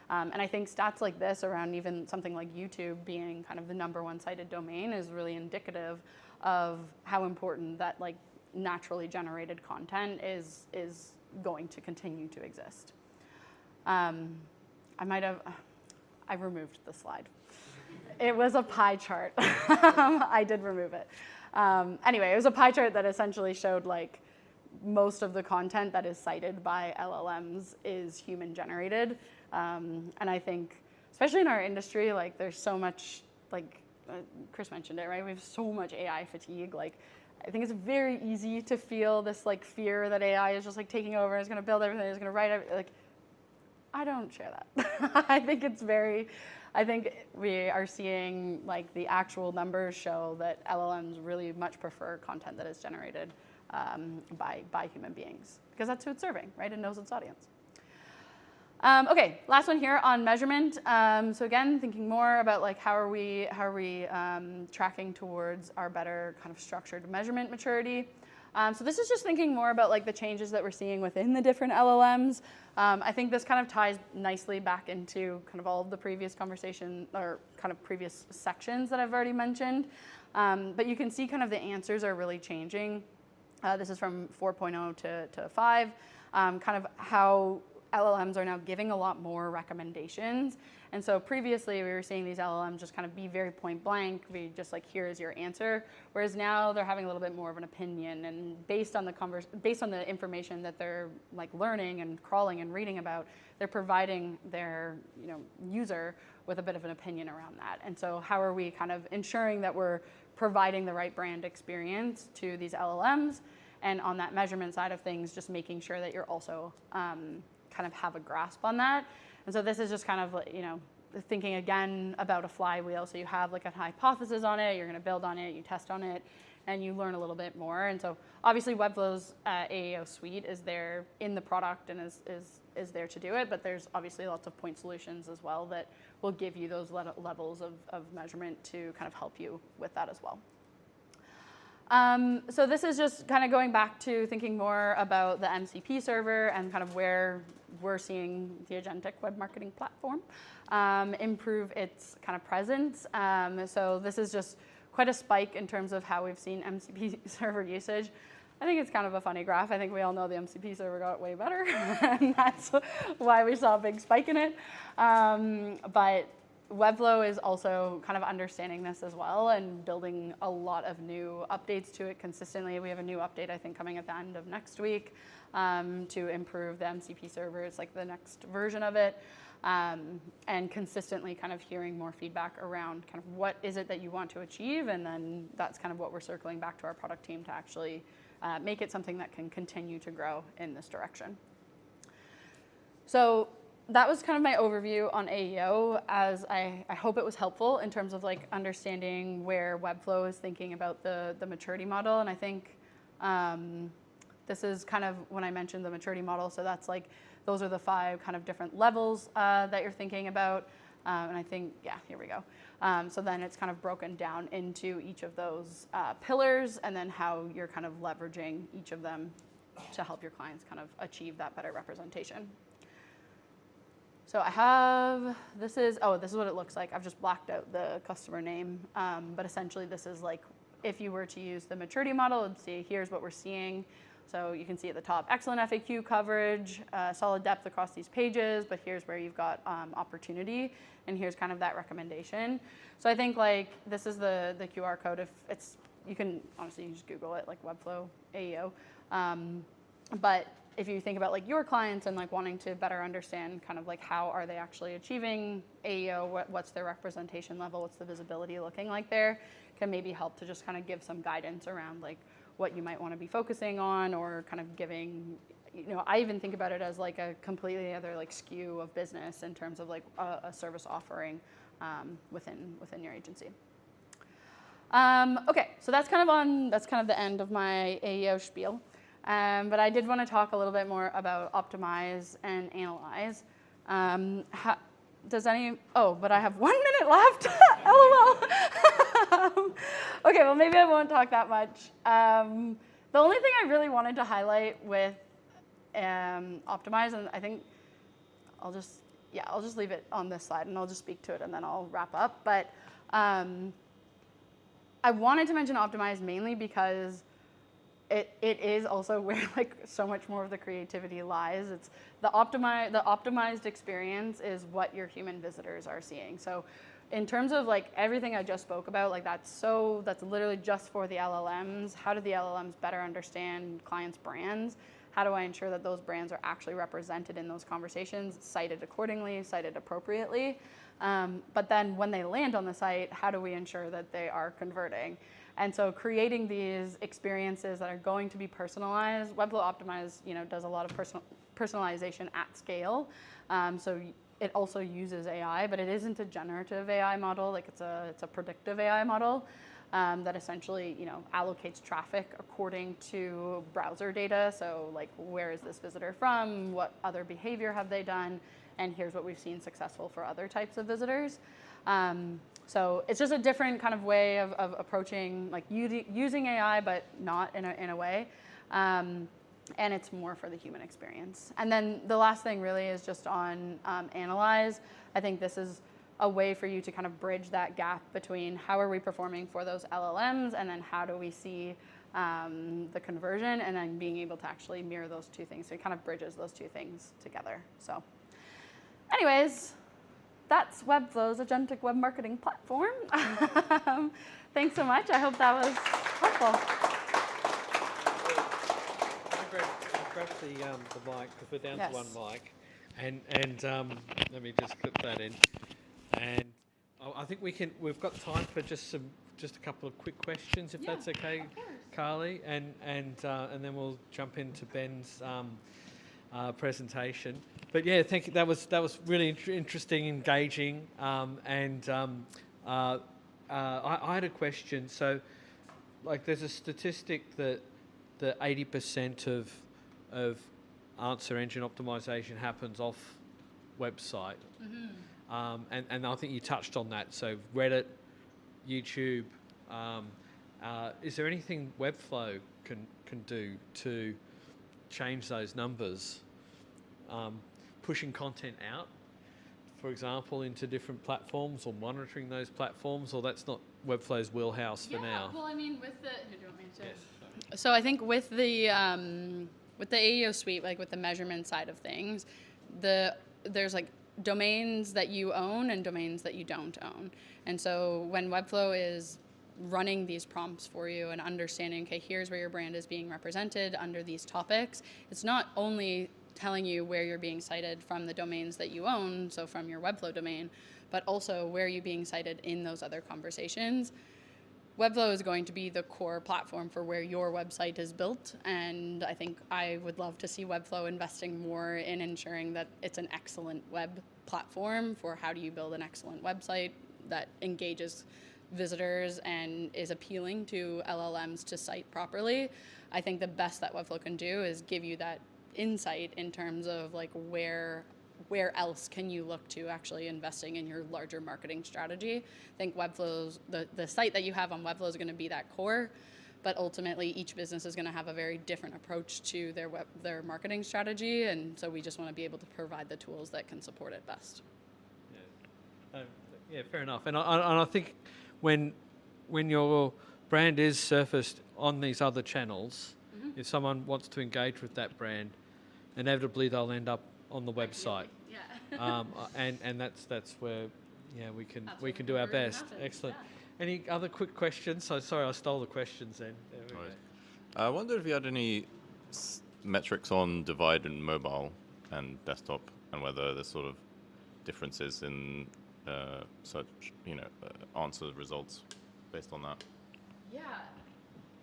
And I think stats like this around even something like YouTube being kind of the #1 cited domain is really indicative of how important that like naturally generated content is going to continue to exist. I removed the slide. It was a pie chart. I did remove it. Anyway, it was a pie chart that essentially showed like most of the content that is cited by LLMs is human generated. And I think, especially in our industry, like there's so much, like Chris mentioned it, right? We have so much AI fatigue. Like, I think it's very easy to feel this like fear that AI is just like taking over, is going to build everything, is going to write everything. Like, I don't share that. I think we are seeing like the actual numbers show that LLMs really much prefer content that is generated by human beings, because that's who it's serving, right? It knows its audience. Okay, last one here on measurement. So again, thinking more about like how are we tracking towards our better kind of structured measurement maturity. So this is just thinking more about like the changes that we're seeing within the different LLMs. I think this kind of ties nicely back into kind of all of the previous conversation or kind of previous sections that I've already mentioned. But you can see kind of the answers are really changing. This is from 4.0 to 5, kind of how LLMs are now giving a lot more recommendations. And so previously we were seeing these LLMs just kind of be very point blank, be just like, here is your answer. Whereas now they're having a little bit more of an opinion, and based on the information that they're like learning and crawling and reading about, they're providing their user with a bit of an opinion around that. And so how are we kind of ensuring that we're providing the right brand experience to these LLMs? And on that measurement side of things, just making sure that you're also kind of have a grasp on that. And so this is just kind of, thinking again about a flywheel. So you have like a hypothesis on it, you're going to build on it, you test on it, and you learn a little bit more. And so obviously Webflow's AAO suite is there in the product and is there to do it, but there's obviously lots of point solutions as well that will give you those levels of measurement to kind of help you with that as well. So this is just kind of going back to thinking more about the MCP server and kind of where we're seeing the agentic web marketing platform improve its kind of presence. So this is just quite a spike in terms of how we've seen MCP server usage. I think it's kind of a funny graph. I think we all know the MCP server got way better, and that's why we saw a big spike in it. But Webflow is also kind of understanding this as well and building a lot of new updates to it consistently. We have a new update, I think, coming at the end of next week to improve the MCP server. It's like the next version of it. And consistently kind of hearing more feedback around kind of what is it that you want to achieve, and then that's kind of what we're circling back to our product team to actually make it something that can continue to grow in this direction. So that was kind of my overview on AEO, as I hope it was helpful in terms of like understanding where Webflow is thinking about the maturity model. And I think this is kind of when I mentioned the maturity model, so that's like, those are the 5 kind of different levels that you're thinking about. And I think, yeah, here we go. So then it's kind of broken down into each of those pillars, and then how you're kind of leveraging each of them to help your clients kind of achieve that better representation. So I have, this is what it looks like. I've just blacked out the customer name, but essentially this is like, if you were to use the maturity model and see, here's what we're seeing. So you can see at the top, excellent FAQ coverage, solid depth across these pages, but here's where you've got opportunity, and here's kind of that recommendation. So I think like this is the QR code. If it's, you can honestly just Google it, like Webflow AEO. But if you think about like your clients and like wanting to better understand kind of like how are they actually achieving AEO, what's their representation level, what's the visibility looking like there, can maybe help to just kind of give some guidance around like what you might want to be focusing on, or kind of giving, you know, I even think about it as like a completely other like SKU of business in terms of like a service offering within your agency. Okay, so that's kind of the end of my AEO spiel. But I did want to talk a little bit more about optimize and analyze. But I have 1 minute left. LOL. Okay, well maybe I won't talk that much. The only thing I really wanted to highlight with optimize, and I think I'll just leave it on this slide and I'll just speak to it and then I'll wrap up. But I wanted to mention optimize mainly because it is also where like so much more of the creativity lies. It's the optimized experience is what your human visitors are seeing. So in terms of like everything I just spoke about, like that's literally just for the LLMs. How do the LLMs better understand clients' brands? How do I ensure that those brands are actually represented in those conversations, cited accordingly, cited appropriately? But then when they land on the site, how do we ensure that they are converting? And so creating these experiences that are going to be personalized, Webflow Optimize, does a lot of personalization at scale. So it also uses AI, but it isn't a generative AI model. Like it's a predictive AI model that essentially, allocates traffic according to browser data. So like, where is this visitor from? What other behavior have they done? And here's what we've seen successful for other types of visitors. So it's just a different kind of way of approaching like using AI, but not in a way. And it's more for the human experience. And then the last thing really is just on analyze. I think this is a way for you to kind of bridge that gap between how are we performing for those LLMs, and then how do we see the conversion, and then being able to actually mirror those two things. So it kind of bridges those two things together. So anyways, that's Webflow's agentic web marketing platform. Thanks so much. I hope that was helpful. Grab the mic, because we're down Yes. to one mic, and let me just clip that in. And I think we've got time for just a couple of quick questions, if that's okay, Karleigh, and then we'll jump into Ben's presentation. But yeah, thank you. That was really interesting, engaging, and I had a question. So, like, there's a statistic that 80% of answer engine optimization happens off website, and I think you touched on that. So Reddit, YouTube. Is there anything Webflow can do to change those numbers? Pushing content out, for example, into different platforms, or monitoring those platforms, or that's not Webflow's wheelhouse for now? Well, I mean, with the... Do you want me to? Yes. So I think with the AEO suite, like with the measurement side of things, there's like domains that you own and domains that you don't own. And so when Webflow is running these prompts for you and understanding, okay, here's where your brand is being represented under these topics, it's not only telling you where you're being cited from the domains that you own, so from your Webflow domain, but also where you're being cited in those other conversations. Webflow is going to be the core platform for where your website is built, and I think I would love to see Webflow investing more in ensuring that it's an excellent web platform for how do you build an excellent website that engages visitors and is appealing to LLMs to cite properly. I think the best that Webflow can do is give you that insight in terms of like where else can you look to actually investing in your larger marketing strategy. I think Webflow's, the site that you have on Webflow is going to be that core, but ultimately each business is going to have a very different approach to their marketing strategy, and so we just want to be able to provide the tools that can support it best. Yeah, fair enough. And I think when your brand is surfaced on these other channels, if someone wants to engage with that brand, inevitably they'll end up on the website. Yeah. And that's where we can do our best. Happens. Excellent. Yeah. Any other quick questions? So sorry, I stole the questions then. There we go. I wonder if you had any metrics on divide in mobile and desktop, and whether there's sort of differences in search, answer results based on that. Yeah,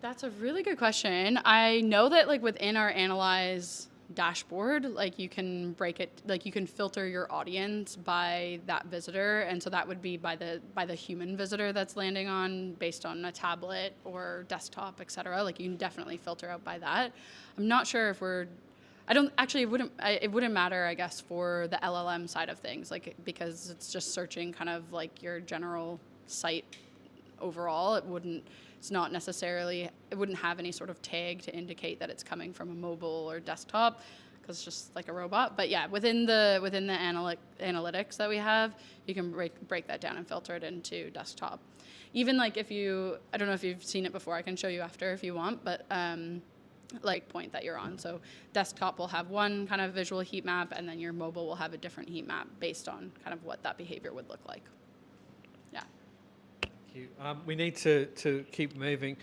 that's a really good question. I know that like within our analyze dashboard, like you can break it, like you can filter your audience by that visitor, and so that would be by the human visitor that's landing on based on a tablet or desktop, etc. Like you can definitely filter out by that. I'm not sure if it wouldn't matter, I guess, for the LLM side of things, like because it's just searching kind of like your general site overall. It wouldn't have any sort of tag to indicate that it's coming from a mobile or desktop, because it's just like a robot. But yeah, within the analytics that we have, you can break that down and filter it into desktop. Even like I don't know if you've seen it before, I can show you after if you want, but like point that you're on. So desktop will have one kind of visual heat map, and then your mobile will have a different heat map based on kind of what that behavior would look like. Yeah. Thank you. We need to keep moving.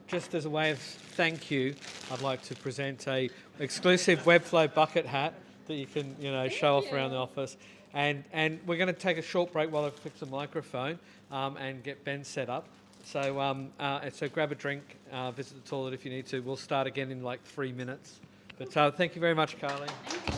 Just as a way of thank you, I'd like to present a exclusive Webflow bucket hat that you can show off around the office. And we're going to take a short break while I fix the microphone and get Ben set up. So grab a drink, visit the toilet if you need to. We'll start again in like 3 minutes. But thank you very much, Karleigh. Thank you.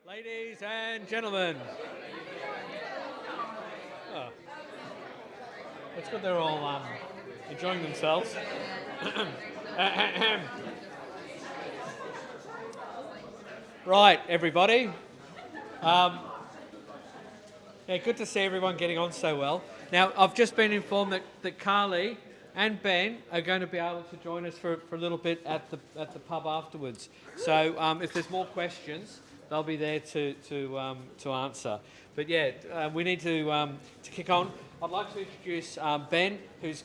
Ladies and gentlemen. Oh. It's good they're all enjoying themselves. Right, everybody. Yeah, good to see everyone getting on so well. Now, I've just been informed that Karleigh and Ben are going to be able to join us for a little bit at the pub afterwards. So if there's more questions, they'll be there to answer. But yeah, we need to kick on. I'd like to introduce Ben, who's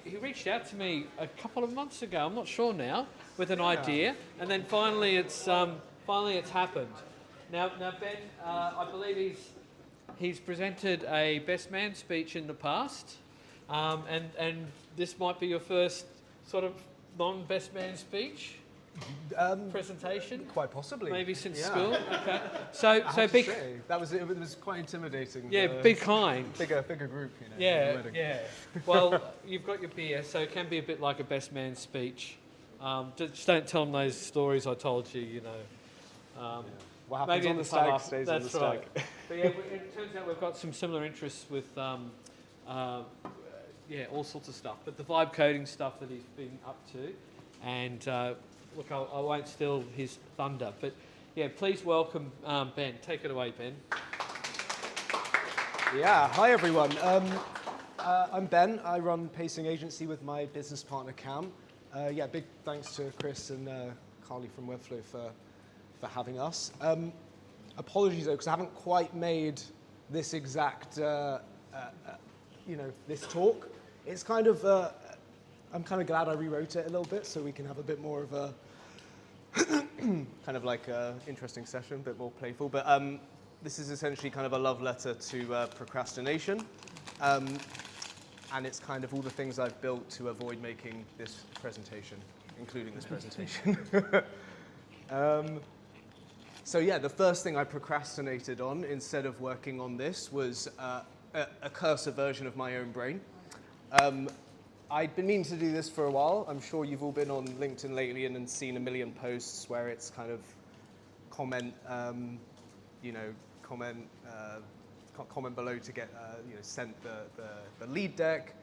he reached out to me a couple of months ago, I'm not sure now, with an idea, and then finally it's happened. Now Ben, I believe he's presented a best man speech in the past, and this might be your first sort of non-best man speech presentation. Quite possibly. Maybe since Yeah. school. Okay. So be it was quite intimidating. yeah, be kind. Bigger group, you know. Yeah, wedding. yeah. Well, you've got your beer, so it can be a bit like a best man speech. Just don't tell them those stories I told you. You know. What happens Maybe on in the the stag pub. stays on the That's stag. right. But yeah, it turns out we've got some similar interests with all sorts of stuff. But the vibe coding stuff that he's been up to, and look, I won't steal his thunder. But yeah, please welcome Ben. Take it away, Ben. Yeah, hi everyone. I'm Ben. I run Pacing Agency with my business partner Cam. Big thanks to Chris and Karleigh from Webflow for having us. Apologies though, because I haven't quite made this exact, this talk. It's kind of, I'm kind of glad I rewrote it a little bit so we can have a bit more of a kind of like a interesting session, a bit more playful. But this is essentially kind of a love letter to procrastination. And it's kind of all the things I've built to avoid making this presentation, including this presentation. So yeah, the first thing I procrastinated on instead of working on this was a cursor version of my own brain. I'd been meaning to do this for a while. I'm sure you've all been on LinkedIn lately and seen a million posts where it's kind of comment below to get sent the lead deck.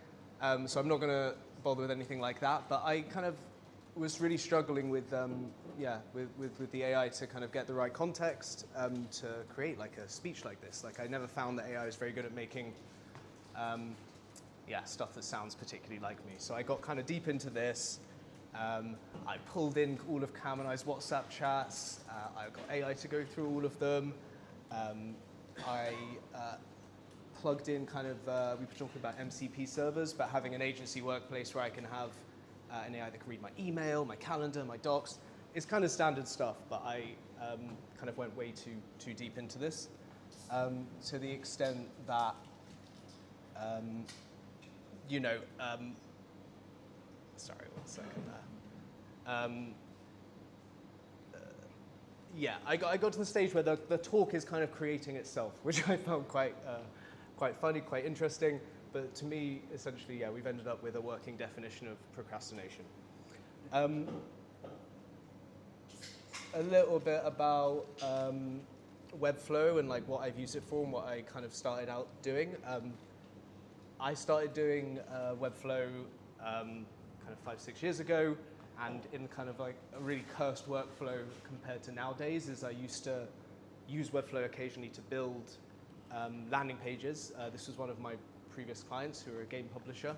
So I'm not going to bother with anything like that. But I kind of was really struggling with the AI to kind of get the right context to create like a speech like this. Like I never found that AI was very good at making stuff that sounds particularly like me. So I got kind of deep into this. I pulled in all of Cam and I's WhatsApp chats. I got AI to go through all of them. I plugged in kind of, we were talking about MCP servers, but having an agency workplace where I can have an AI that can read my email, my calendar, my docs. It's kind of standard stuff, but I kind of went way too deep into this to the extent that, sorry, 1 second there. I got to the stage where the talk is kind of creating itself, which I found quite funny, quite interesting. But to me, essentially, we've ended up with a working definition of procrastination. A little bit about Webflow and like what I've used it for and what I kind of started out doing. I started doing Webflow kind of 5-6 years ago, and in kind of like a really cursed workflow compared to nowadays is I used to use Webflow occasionally to build landing pages. This was one of my previous clients who were a game publisher,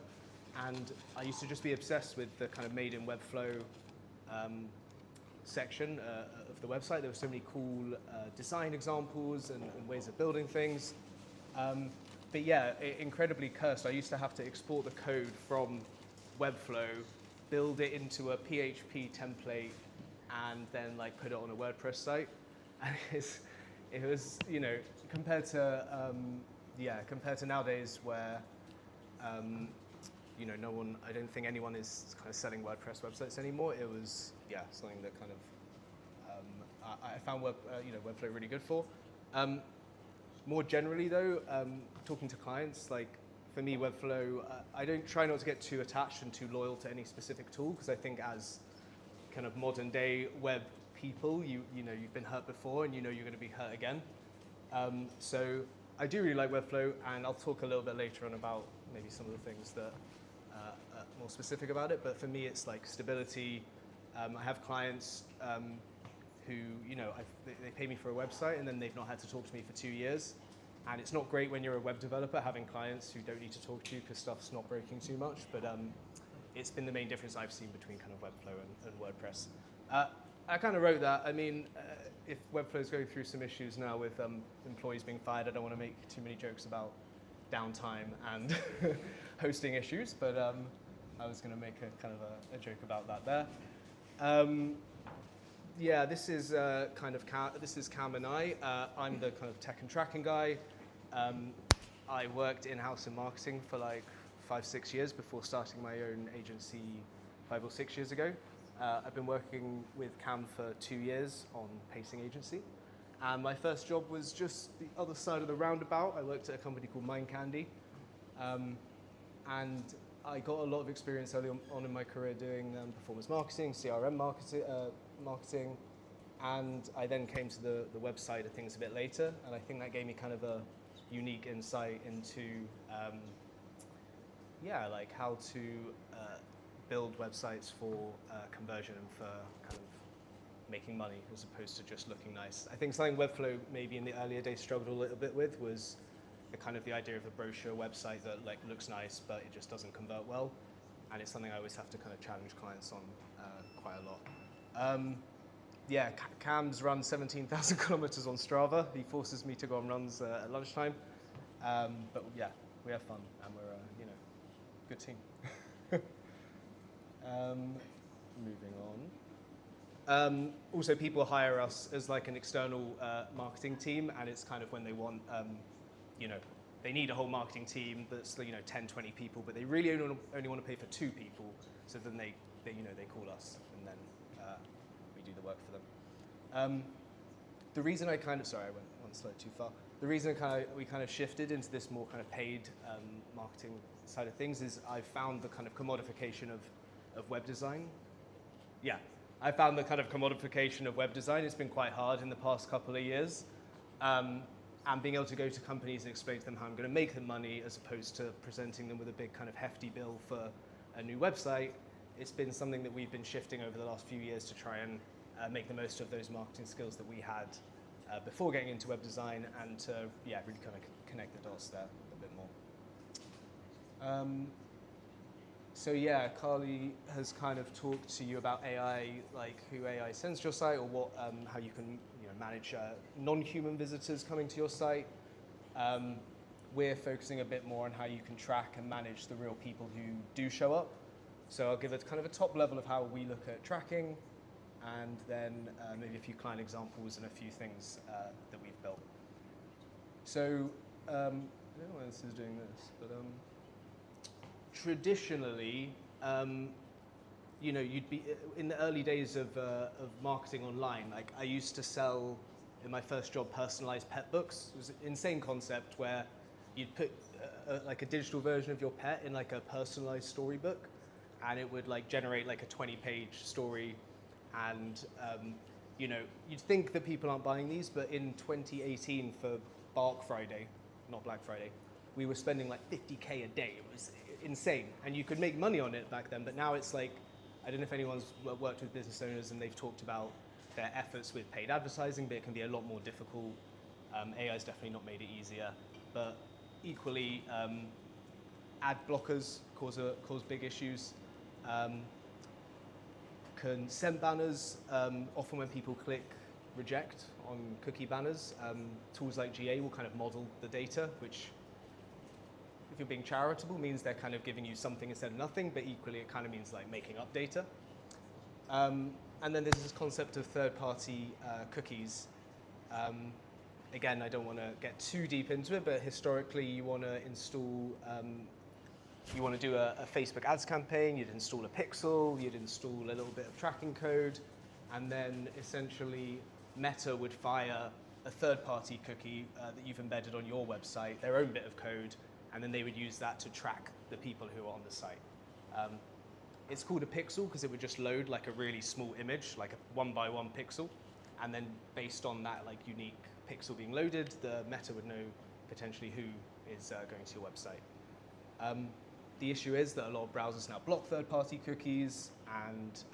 and I used to just be obsessed with the kind of made in Webflow section of the website. There were so many cool design examples and ways of building things. But yeah, incredibly cursed. I used to have to export the code from Webflow, build it into a PHP template, and then like put it on a WordPress site. And it was compared to nowadays where no one, I don't think anyone is kind of selling WordPress websites anymore. It was something that kind of I found Webflow really good for. More generally though, talking to clients, like for me Webflow, I don't try not to get too attached and too loyal to any specific tool, because I think as kind of modern day web people. You know you've been hurt before, and you know you're going to be hurt again. So I do really like Webflow, and I'll talk a little bit later on about maybe some of the things that are more specific about it. But for me, it's like stability. I have clients who, you know, they pay me for a website, and then they've not had to talk to me for 2 years. And it's not great when you're a web developer having clients who don't need to talk to you because stuff's not breaking too much. But it's been the main difference I've seen between kind of Webflow and WordPress. I kind of wrote that. I mean, if Webflow is going through some issues now with employees being fired, I don't want to make too many jokes about downtime and hosting issues, but I was going to make a kind of a joke about that there. Yeah, this is this is Cam and I. I'm the kind of tech and tracking guy. I worked in-house in marketing for like 5-6 years before starting my own agency 5 or 6 years ago. I've been working with Cam for 2 years on pacing agency. And my first job was just the other side of the roundabout. I worked at a company called Mind Candy. And I got a lot of experience early on in my career doing performance marketing, CRM marketing. And I then came to the website of things a bit later. And I think that gave me kind of a unique insight into, like how to build websites for conversion and for kind of making money as opposed to just looking nice. I think something Webflow maybe in the earlier days struggled a little bit with was the idea of a brochure website that like looks nice but it just doesn't convert well, and it's something I always have to kind of challenge clients on quite a lot. Cam's run 17,000 kilometers on Strava. He forces me to go on runs at lunchtime, but yeah, we have fun and we're good team. Moving on. Also, people hire us as like an external marketing team, and it's kind of when they want, they need a whole marketing team that's 10, 20 people, but they really only want to pay for 2 people. So then they call us, and then we do the work for them. The reason I kind of I went one slide too far. The reason we kind of shifted into this more kind of paid marketing side of things is I found the kind of commodification of web design. Yeah, I found the kind of commodification of web design. It's been quite hard in the past couple of years. And being able to go to companies and explain to them how I'm going to make them money as opposed to presenting them with a big kind of hefty bill for a new website, it's been something that we've been shifting over the last few years to try and make the most of those marketing skills that we had before getting into web design, and to really kind of connect the dots there a bit more. Karleigh has kind of talked to you about AI, like who AI sends to your site, or what, how you can manage non-human visitors coming to your site. We're focusing a bit more on how you can track and manage the real people who do show up. So I'll give it kind of a top level of how we look at tracking, and then maybe a few client examples and a few things that we've built. So I don't know why this is doing this, but traditionally, you'd be in the early days of marketing online. Like I used to sell in my first job personalized pet books. It was an insane concept where you'd put like a digital version of your pet in like a personalized storybook, and it would like generate like a 20-page story. And you'd think that people aren't buying these, but in 2018 for Bark Friday, not Black Friday, we were spending like 50K a day. It was insane, and you could make money on it back then. But now it's like, I don't know if anyone's worked with business owners and they've talked about their efforts with paid advertising, but it can be a lot more difficult. AI's definitely not made it easier, but equally, ad blockers cause big issues. Consent banners, often when people click reject on cookie banners, tools like GA will kind of model the data, which, if you're being charitable, means they're kind of giving you something instead of nothing, but equally it kind of means like making up data. And then there's this concept of third-party cookies. Again, I don't want to get too deep into it, but historically you want to install, you want to do a Facebook ads campaign, you'd install a pixel, you'd install a little bit of tracking code, and then essentially Meta would fire a third-party cookie that you've embedded on your website, their own bit of code, and then they would use that to track the people who are on the site. it's called a pixel because it would just load like a really small image, like a 1 by 1 pixel. And then based on that like unique pixel being loaded, the meta would know potentially who is going to your website. The issue is that a lot of browsers now block third-party cookies, and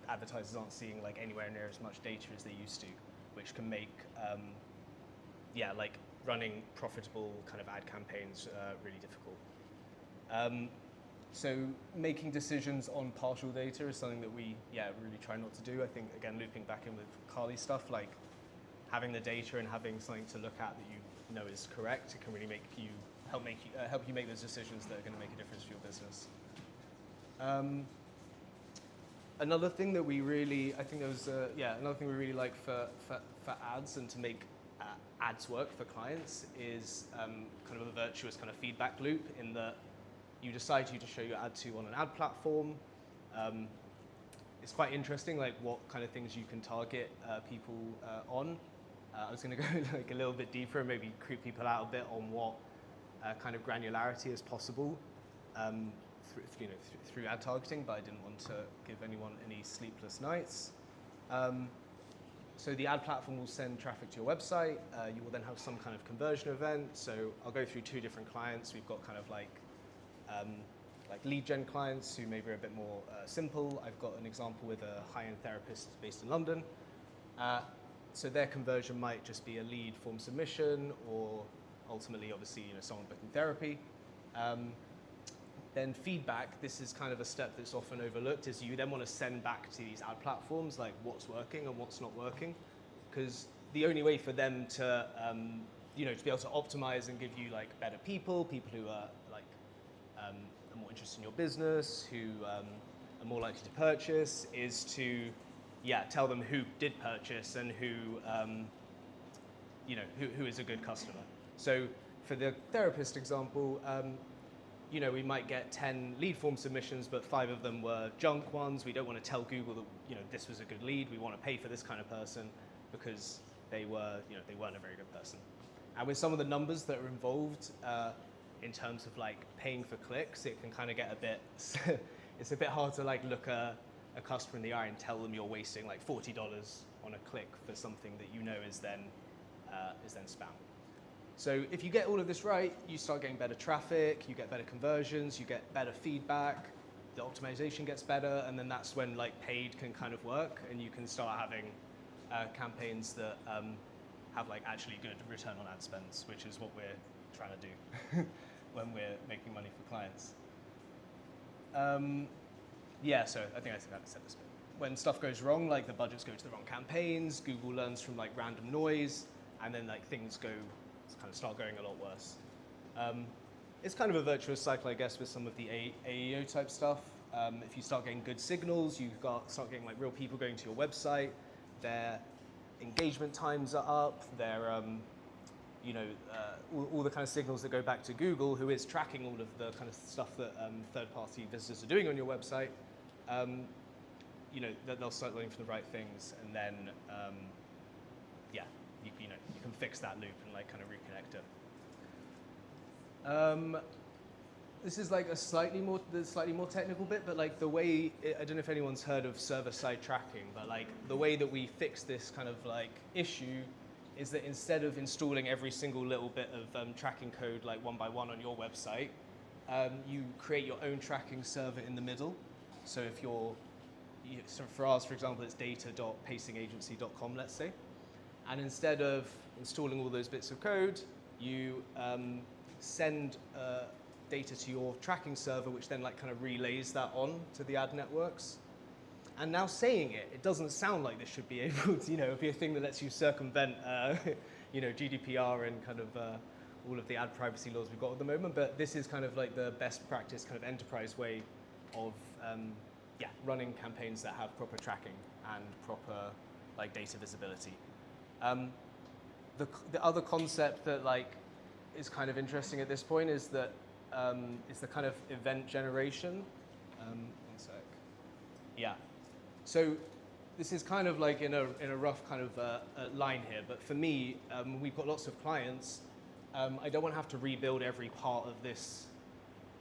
advertisers aren't seeing like anywhere near as much data as they used to, which can make like running profitable kind of ad campaigns really difficult. So making decisions on partial data is something that we really try not to do. I think, again, looping back in with Karleigh stuff, like having the data and having something to look at that you know is correct, it can really help you make those decisions that are going to make a difference for your business. Another thing that we really, I think there was, another thing we really like for ads and to make ads work for clients is kind of a virtuous kind of feedback loop in that you decide who to show your ad to on an ad platform. It's quite interesting, like what kind of things you can target people on. I was going to go like a little bit deeper and maybe creep people out a bit on what kind of granularity is possible through ad targeting, but I didn't want to give anyone any sleepless nights. So the ad platform will send traffic to your website. You will then have some kind of conversion event. So I'll go through 2 different clients. We've got kind of like lead gen clients who maybe are a bit more simple. I've got an example with a high-end therapist based in London. So their conversion might just be a lead form submission, or ultimately, obviously, someone booking therapy. Then feedback, this is kind of a step that's often overlooked, is you then want to send back to these ad platforms like what's working and what's not working, because the only way for them to to be able to optimize and give you like better people who are like are more interested in your business, who are more likely to purchase, is to tell them who did purchase and who is a good customer. So for the therapist example, we might get 10 lead form submissions, but 5 of them were junk ones. We don't want to tell Google that this was a good lead. We want to pay for this kind of person because they weren't a very good person. And with some of the numbers that are involved in terms of like paying for clicks, it can kind of get a bit it's a bit hard to like look a customer in the eye and tell them you're wasting like $40 on a click for something that is then spam. So if you get all of this right, you start getting better traffic, you get better conversions, you get better feedback, the optimization gets better, and then that's when like paid can kind of work, and you can start having campaigns that have like actually good return on ad spends, which is what we're trying to do when we're making money for clients. So I think I kind of said this bit. When stuff goes wrong, like the budgets go to the wrong campaigns, Google learns from like random noise, and then like things start going a lot worse. It's kind of a virtuous cycle, I guess, with some of the AEO type stuff. If you start getting good signals, start getting like real people going to your website, their engagement times are up, their all the kind of signals that go back to Google, who is tracking all of the kind of stuff that third-party visitors are doing on your website. They'll start looking for the right things, and then you can fix that loop and like kind of reconnect it. This is like a slightly more technical bit, but like the way, I don't know if anyone's heard of server-side tracking, but like the way that we fix this kind of like issue is that instead of installing every single little bit of tracking code like one by one on your website, you create your own tracking server in the middle. So if so for ours, for example, it's data.pacingagency.com, let's say. And instead of installing all those bits of code, you send data to your tracking server, which then like kind of relays that on to the ad networks. And now saying it doesn't sound like this should be able to, be a thing that lets you circumvent, GDPR and kind of all of the ad privacy laws we've got at the moment. But this is kind of like the best practice kind of enterprise way of running campaigns that have proper tracking and proper like data visibility. The other concept that like is kind of interesting at this point is that is the kind of event generation. One sec. Yeah. So this is kind of like in a rough kind of line here, but for me, we've got lots of clients. I don't want to have to rebuild every part of this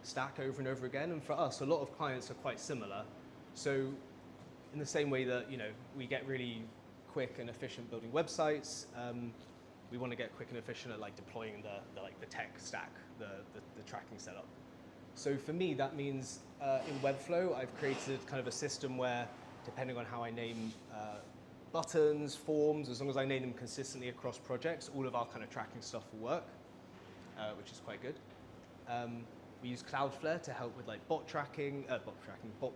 stack over and over again. And for us, a lot of clients are quite similar. So in the same way that, we get really quick and efficient building websites, we want to get quick and efficient at like deploying the tech stack, the tracking setup. So for me, that means in Webflow, I've created kind of a system where, depending on how I name buttons, forms, as long as I name them consistently across projects, all of our kind of tracking stuff will work, which is quite good. We use Cloudflare to help with like bot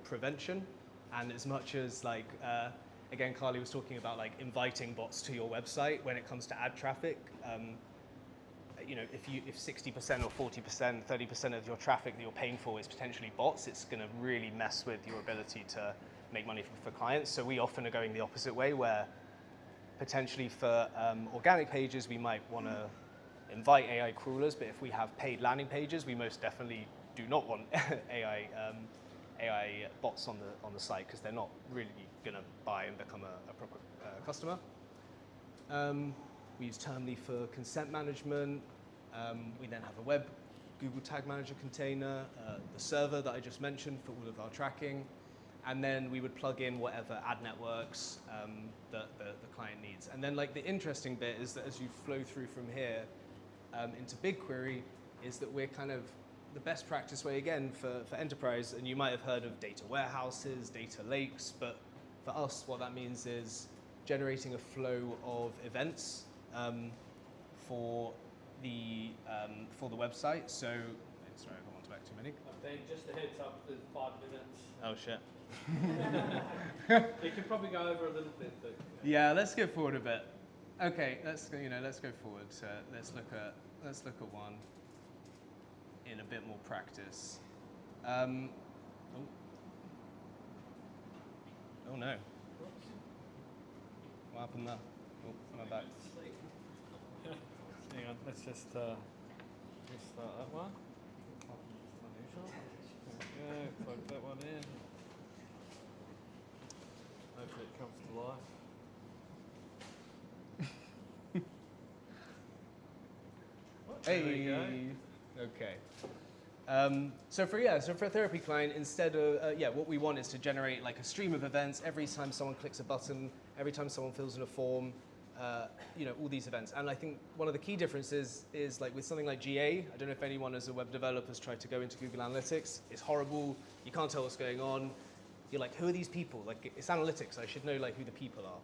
prevention, and as much as like, again, Karleigh was talking about like inviting bots to your website when it comes to ad traffic. If 60% or 40%, 30% of your traffic that you're paying for is potentially bots, it's going to really mess with your ability to make money for clients. So we often are going the opposite way, where potentially for organic pages, we might want to invite AI crawlers, but if we have paid landing pages, we most definitely do not want AI bots on the site, because they're not really going to buy and become a proper customer. We use Termly for consent management. We then have a web Google Tag Manager container, the server that I just mentioned for all of our tracking, and then we would plug in whatever ad networks that the client needs. And then like the interesting bit is that as you flow through from here into BigQuery, is that we're kind of the best practice way again for enterprise, and you might have heard of data warehouses, data lakes, but for us what that means is generating a flow of events for the website. So, sorry, I don't want to back too many. Ben, just a heads up, there's 5 minutes. Oh shit. You can probably go over a little bit, but Yeah, let's go forward a bit. Okay, let's go forward. So let's look at one in a bit more practice. Oh no. What happened there? Oh, am I back? hang on, let's just start that one. Unusual. There we go, plug that one in. Hopefully it comes to life. There we go. Okay. So for a therapy client, instead of what we want is to generate like a stream of events every time someone clicks a button, every time someone fills in a form, all these events. And I think one of the key differences is like with something like GA. I don't know if anyone as a web developer has tried to go into Google Analytics. It's horrible. You can't tell what's going on. You're like, who are these people? Like, it's analytics. I should know like who the people are.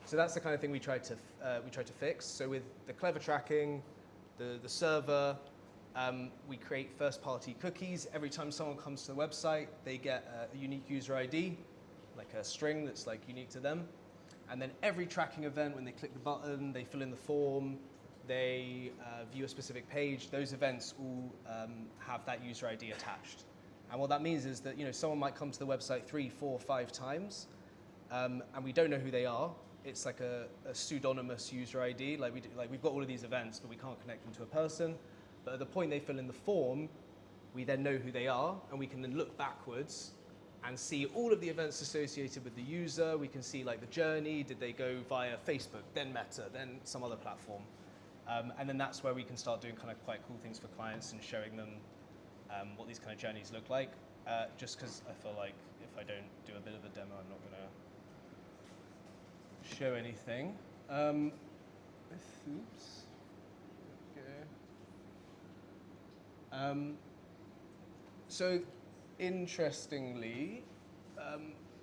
So that's the kind of thing we try to fix. So with the clever tracking, the server, we create first-party cookies. Every time someone comes to the website, they get a unique user ID, like a string that's like unique to them. And then every tracking event, when they click the button, they fill in the form, they view a specific page, those events all have that user ID attached. And what that means is that someone might come to the website 3, 4, 5 times, and we don't know who they are. It's like a pseudonymous user ID. We've got all of these events, but we can't connect them to a person. But at the point they fill in the form, we then know who they are, and we can then look backwards and see all of the events associated with the user. We can see like the journey. Did they go via Facebook, then Meta, then some other platform? And then that's where we can start doing kind of quite cool things for clients and showing them what these kind of journeys look like. Just because I feel like if I don't do a bit of a demo, I'm not going to show anything. Oops. Okay. So interestingly,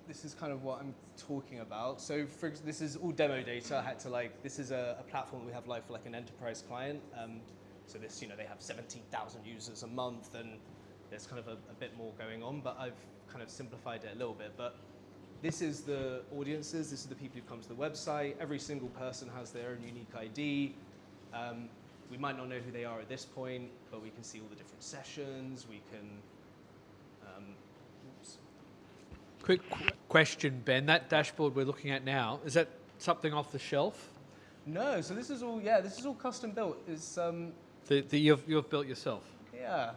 this is kind of what I'm talking about. So this is all demo data. I had to this is a platform that we have live for like an enterprise client. So this, they have 17,000 users a month, and there's kind of a bit more going on, but I've kind of simplified it a little bit. But this is the audiences. This is the people who come to the website. Every single person has their own unique ID. We might not know who they are at this point, but we can see all the different sessions. We can. Quick question, Ben. That dashboard we're looking at now, is that something off the shelf? No. So this is all. Yeah, this is all custom built. Is That you've built yourself? Yeah.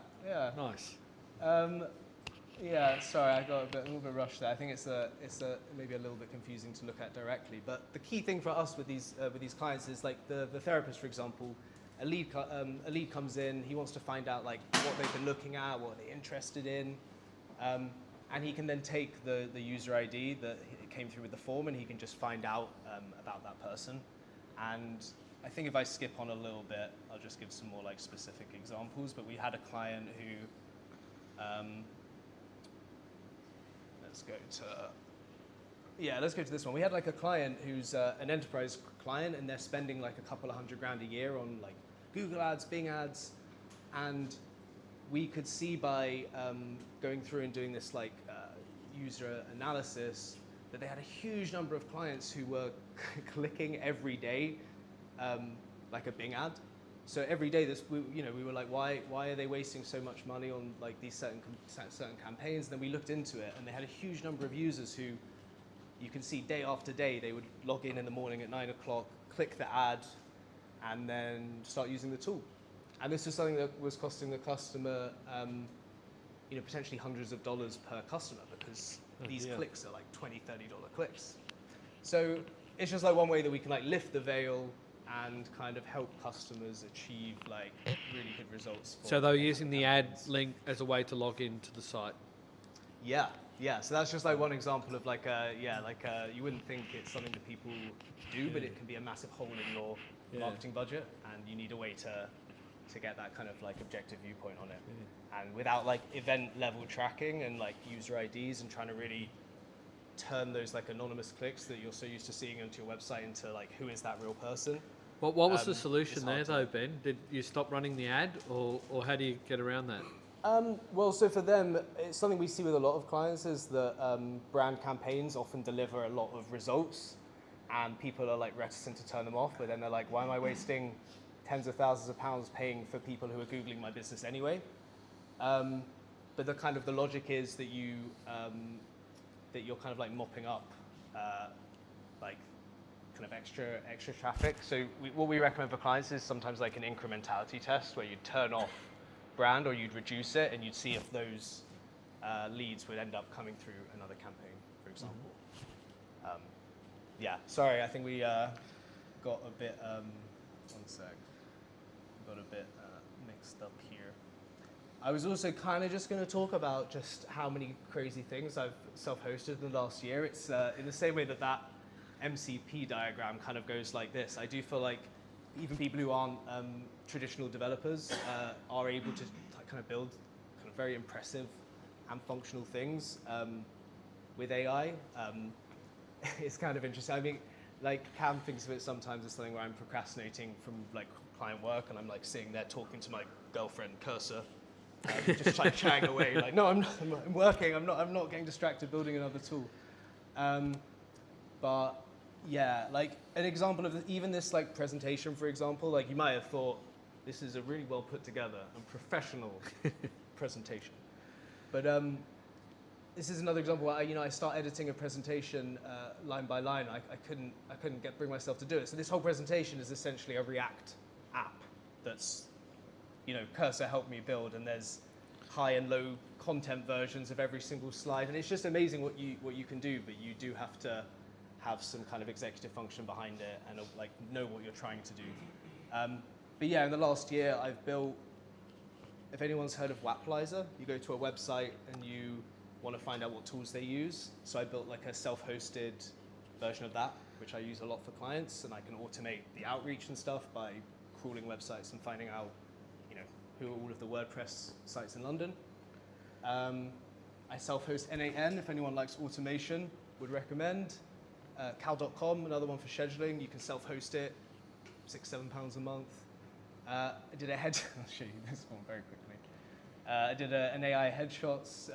Nice. Yeah, sorry, I got a little bit rushed there. I think it's maybe a little bit confusing to look at directly. But the key thing for us with these clients is like the therapist, for example, a lead comes in, he wants to find out like what they've been looking at, what they're interested in, and he can then take the user ID that came through with the form, and he can just find out about that person. And I think if I skip on a little bit, I'll just give some more like specific examples. But we had a client who, let's go to this one. We had like a client who's an enterprise client, and they're spending like a couple of $100,000 a year on like Google ads, Bing ads, and we could see by going through and doing this like user analysis that they had a huge number of clients who were clicking every day like a Bing ad. So every day, we were like, why are they wasting so much money on like these certain campaigns? And then we looked into it, and they had a huge number of users who, you can see day after day, they would log in the morning at 9 o'clock, click the ad, and then start using the tool. And this is something that was costing the customer, potentially hundreds of dollars per customer, because these clicks are like $20, $30 clicks. So it's just like one way that we can like lift the veil and kind of help customers achieve like really good results. So they were using the ad link as a way to log into the site. Yeah. So that's just like one example of like you wouldn't think it's something that people do, but it can be a massive hole in your marketing budget, and you need a way to get that kind of like objective viewpoint on it. And without like event level tracking and like user IDs and trying to really turn those like anonymous clicks that you're so used to seeing onto your website into like, who is that real person? What was the solution there though, Ben? Did you stop running the ad, or how do you get around that? Well, so for them, it's something we see with a lot of clients is that brand campaigns often deliver a lot of results, and people are like reticent to turn them off, but then they're like, why am I wasting tens of thousands of pounds paying for people who are Googling my business anyway? But the logic is that that you're kind of like mopping up like kind of extra traffic. So what we recommend for clients is sometimes like an incrementality test where you'd turn off brand or you'd reduce it, and you'd see if those leads would end up coming through another campaign, for example. Sorry, I think we got a bit, one sec, got a bit mixed up here. I was also kind of just going to talk about just how many crazy things I've self-hosted in the last year. It's in the same way that MCP diagram kind of goes like this. I do feel like even people who aren't traditional developers are able to kind of build kind of very impressive and functional things with AI. It's kind of interesting. I mean, like Cam thinks of it sometimes as something where I'm procrastinating from like client work, and I'm like sitting there talking to my girlfriend Cursor, just like chatting away. Like, no, I'm working. I'm not getting distracted building another tool. But yeah, like an example of even this like presentation, for example, like you might have thought this is a really well put together and professional presentation, but this is another example where I start editing a presentation line by line. I couldn't bring myself to do it. So this whole presentation is essentially a React app that's Cursor helped me build, and there's high and low content versions of every single slide, and it's just amazing what you can do. But you do have to have some kind of executive function behind it and like know what you're trying to do. But yeah, in the last year, I've built. If anyone's heard of Webflow, you go to a website and you want to find out what tools they use. So I built like a self-hosted version of that, which I use a lot for clients, and I can automate the outreach and stuff by crawling websites and finding out, who are all of the WordPress sites in London. I self-host N8N. If anyone likes automation, would recommend. Cal.com, another one for scheduling. You can self-host it, £6-7 a month. I did I'll show you this one very quickly. I did an AI headshots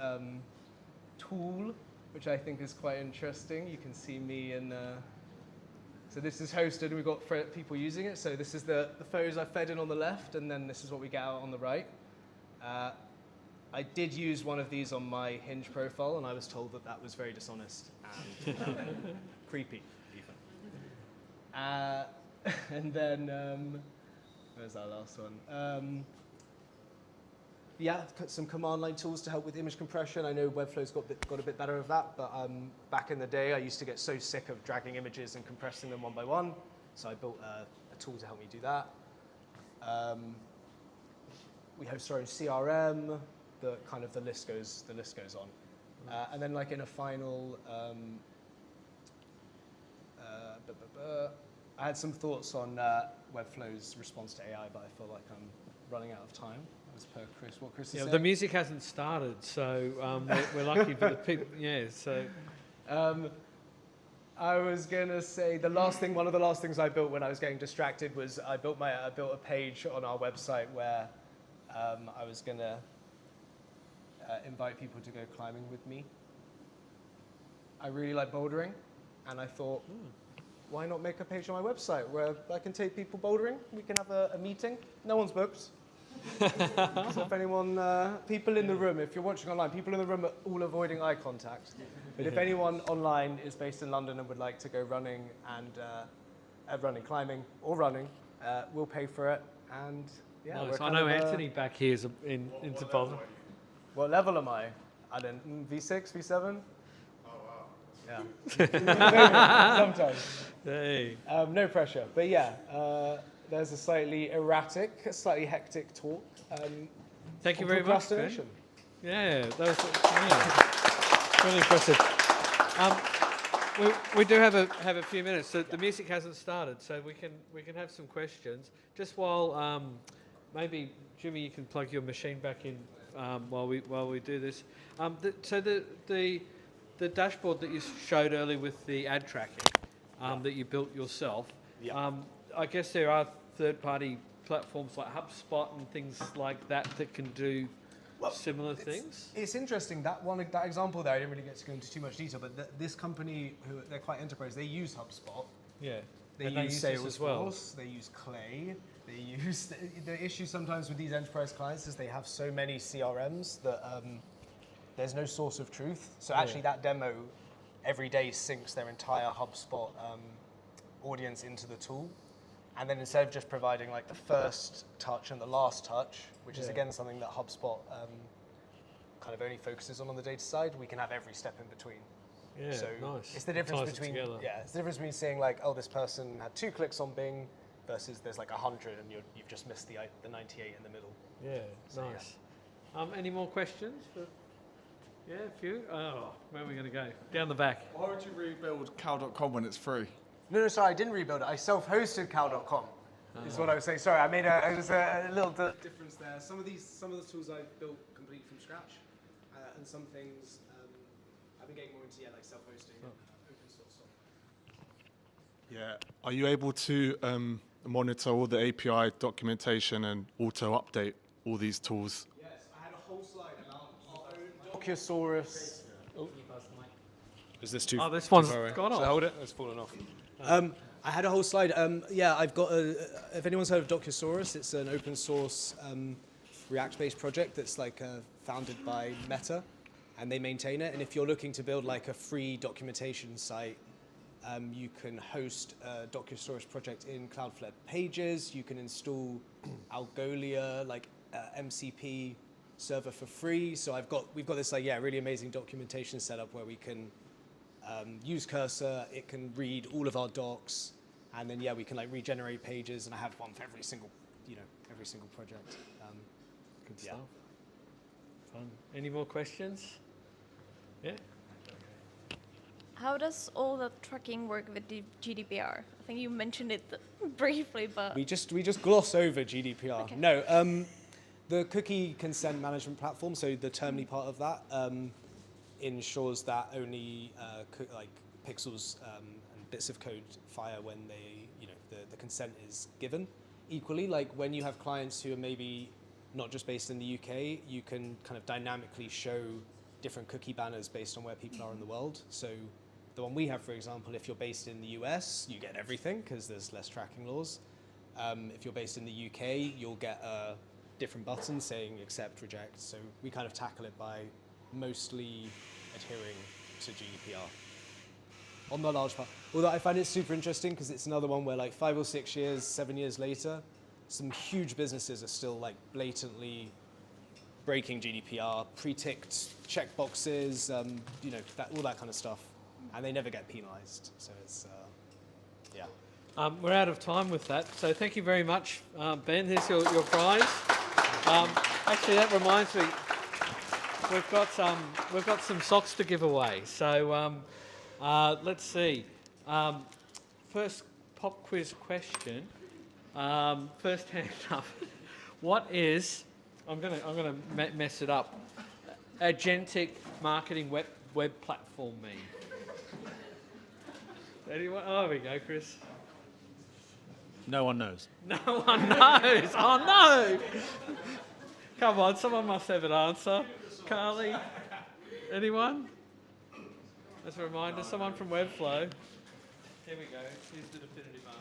tool, which I think is quite interesting. You can see me in, so this is hosted, and we've got people using it. So this is the photos I fed in on the left, and then this is what we get out on the right. I did use one of these on my Hinge profile, and I was told that was very dishonest and creepy, even. And then, where's our last one? Some command line tools to help with image compression. I know Webflow's got a bit better of that, but back in the day, I used to get so sick of dragging images and compressing them one by one, so I built a tool to help me do that. We host our own CRM. The list goes on. And then like in a final, I had some thoughts on Webflow's response to AI, but I feel like I'm running out of time. As per Chris, what Chris is saying. The music hasn't started, so we're lucky for the people. Yeah, so. I was gonna say one of the last things I built when I was getting distracted was I built a page on our website where I was gonna invite people to go climbing with me. I really like bouldering, and I thought, why not make a page on my website where I can take people bouldering? We can have a meeting. No one's booked. So if anyone, people in the room, if you're watching online, people in the room are all avoiding eye contact. But if anyone online is based in London and would like to go running and climbing or running, we'll pay for it. And yeah, nice. I know Anthony back here is into bouldering. What level am I? I don't V6, V7. Oh wow. Yeah. Sometimes. Hey. No pressure, but yeah. There's a slightly erratic, slightly hectic talk. Thank you very much. Procrastination. Yeah, that was really impressive. We do have a few minutes. So the music hasn't started, so we can have some questions. Just while maybe Jimmy, you can plug your machine back in while we do this. So the dashboard that you showed earlier with the ad tracking that you built yourself. Yeah. I guess there are third-party platforms like HubSpot and things like that can do similar things. It's interesting that example there. I didn't really get to go into too much detail, but this company, they're quite enterprise. They use HubSpot. Yeah. They use Salesforce. As well. They use Clay. They use the issue sometimes with these enterprise clients is they have so many CRMs that there's no source of truth. So actually, that demo every day syncs their entire HubSpot audience into the tool. And then instead of just providing like the first touch and the last touch, which is again something that HubSpot kind of only focuses on the data side, we can have every step in between. Yeah, so nice. It's the difference between it's the difference between saying like, oh, this person had 2 clicks on Bing versus there's like 100 and you've just missed the 98 in the middle. Yeah, so, nice. Yeah. Any more questions? Yeah, a few. Oh, where are we going to go? Down the back. Why would you rebuild cow.com when it's free? No, sorry, I didn't rebuild it. I self-hosted cow.com. Is what I was saying. Sorry, I made a little difference there. Some of the tools I built completely from scratch, and some things I've been getting more into like self-hosting, open source stuff. Yeah. Are you able to monitor all the API documentation and auto-update all these tools? Yes, I had a whole slide about our own Dociosaurus. Is this too? Oh, this one's far away? gone off. Should I hold it? It's fallen off. I had a whole slide. I've got if anyone's heard of Dociosaurus, it's an open source React-based project that's like founded by Meta, and they maintain it. And if you're looking to build like a free documentation site, you can host a Dociosaurus project in Cloudflare Pages. You can install Algolia, like MCP server for free. So we've got this really amazing documentation setup where we can use Cursor. It can read all of our docs, and then we can like regenerate pages. And I have one for every single project. Good stuff. Fun. Any more questions? Yeah. How does all the tracking work with the GDPR? I think you mentioned it briefly, but we just gloss over GDPR. Okay. No, the cookie consent management platform. So the termly part of that ensures that only pixels and bits of code fire when the consent is given. Equally, like when you have clients who are maybe not just based in the UK, you can kind of dynamically show different cookie banners based on where people are in the world. So the one we have, for example, if you're based in the US, you get everything because there's less tracking laws. If you're based in the UK, you'll get a different button saying accept, reject. So we kind of tackle it by mostly adhering to GDPR on the large part. Although I find it super interesting because it's another one where like 5 or 6 years, 7 years later, some huge businesses are still like blatantly breaking GDPR, pre-ticked checkboxes, all that kind of stuff, and they never get penalized. So it's, We're out of time with that, so thank you very much, Ben. Here's your prize. Actually, that reminds me, we've got some socks to give away. So let's see. First pop quiz question. First hand up. What is? I'm gonna mess it up. Agentic marketing web platform mean? Anyone? Oh, there we go, Chris. No one knows. No one knows. Oh no! Come on, someone must have an answer. Karleigh? Anyone? As a reminder, someone from Webflow. Here we go. Here's the definitive answer.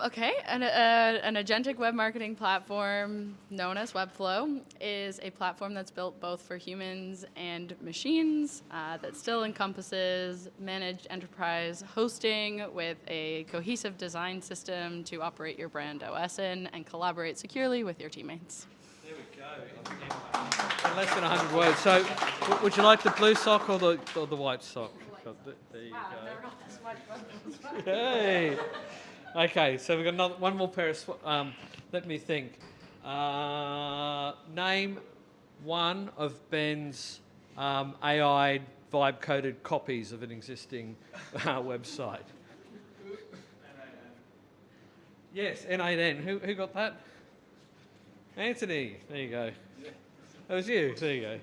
Okay, an agentic web marketing platform known as Webflow is a platform that's built both for humans and machines that still encompasses managed enterprise hosting with a cohesive design system to operate your brand OS in and collaborate securely with your teammates. There we go. In less than 100 words. So, would you like the blue sock or the white sock? There you go. Hey. Okay, so we've got one more pair of. Let me think. Name one of Ben's AI vibe-coded copies of an existing website. Yes, N8N. Who got that? Anthony. There you go. That was you. There you go.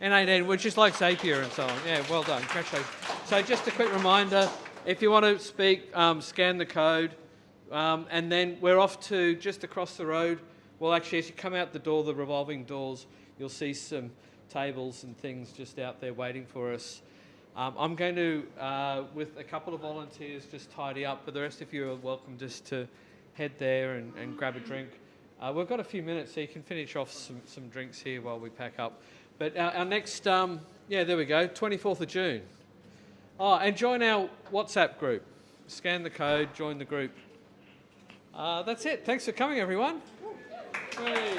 N8N, which is like Zapier and so on. Yeah, well done. Congratulations. So just a quick reminder, if you want to speak, scan the code. And then we're off to just across the road. Well, actually, as you come out the door, the revolving doors, you'll see some tables and things just out there waiting for us. I'm going to, with a couple of volunteers, just tidy up, but the rest of you are welcome just to head there and grab a drink. We've got a few minutes, so you can finish off some drinks here while we pack up. But our next, there we go, 24th of June. Oh, and join our WhatsApp group. Scan the code, join the group. That's it. Thanks for coming, everyone. Hey.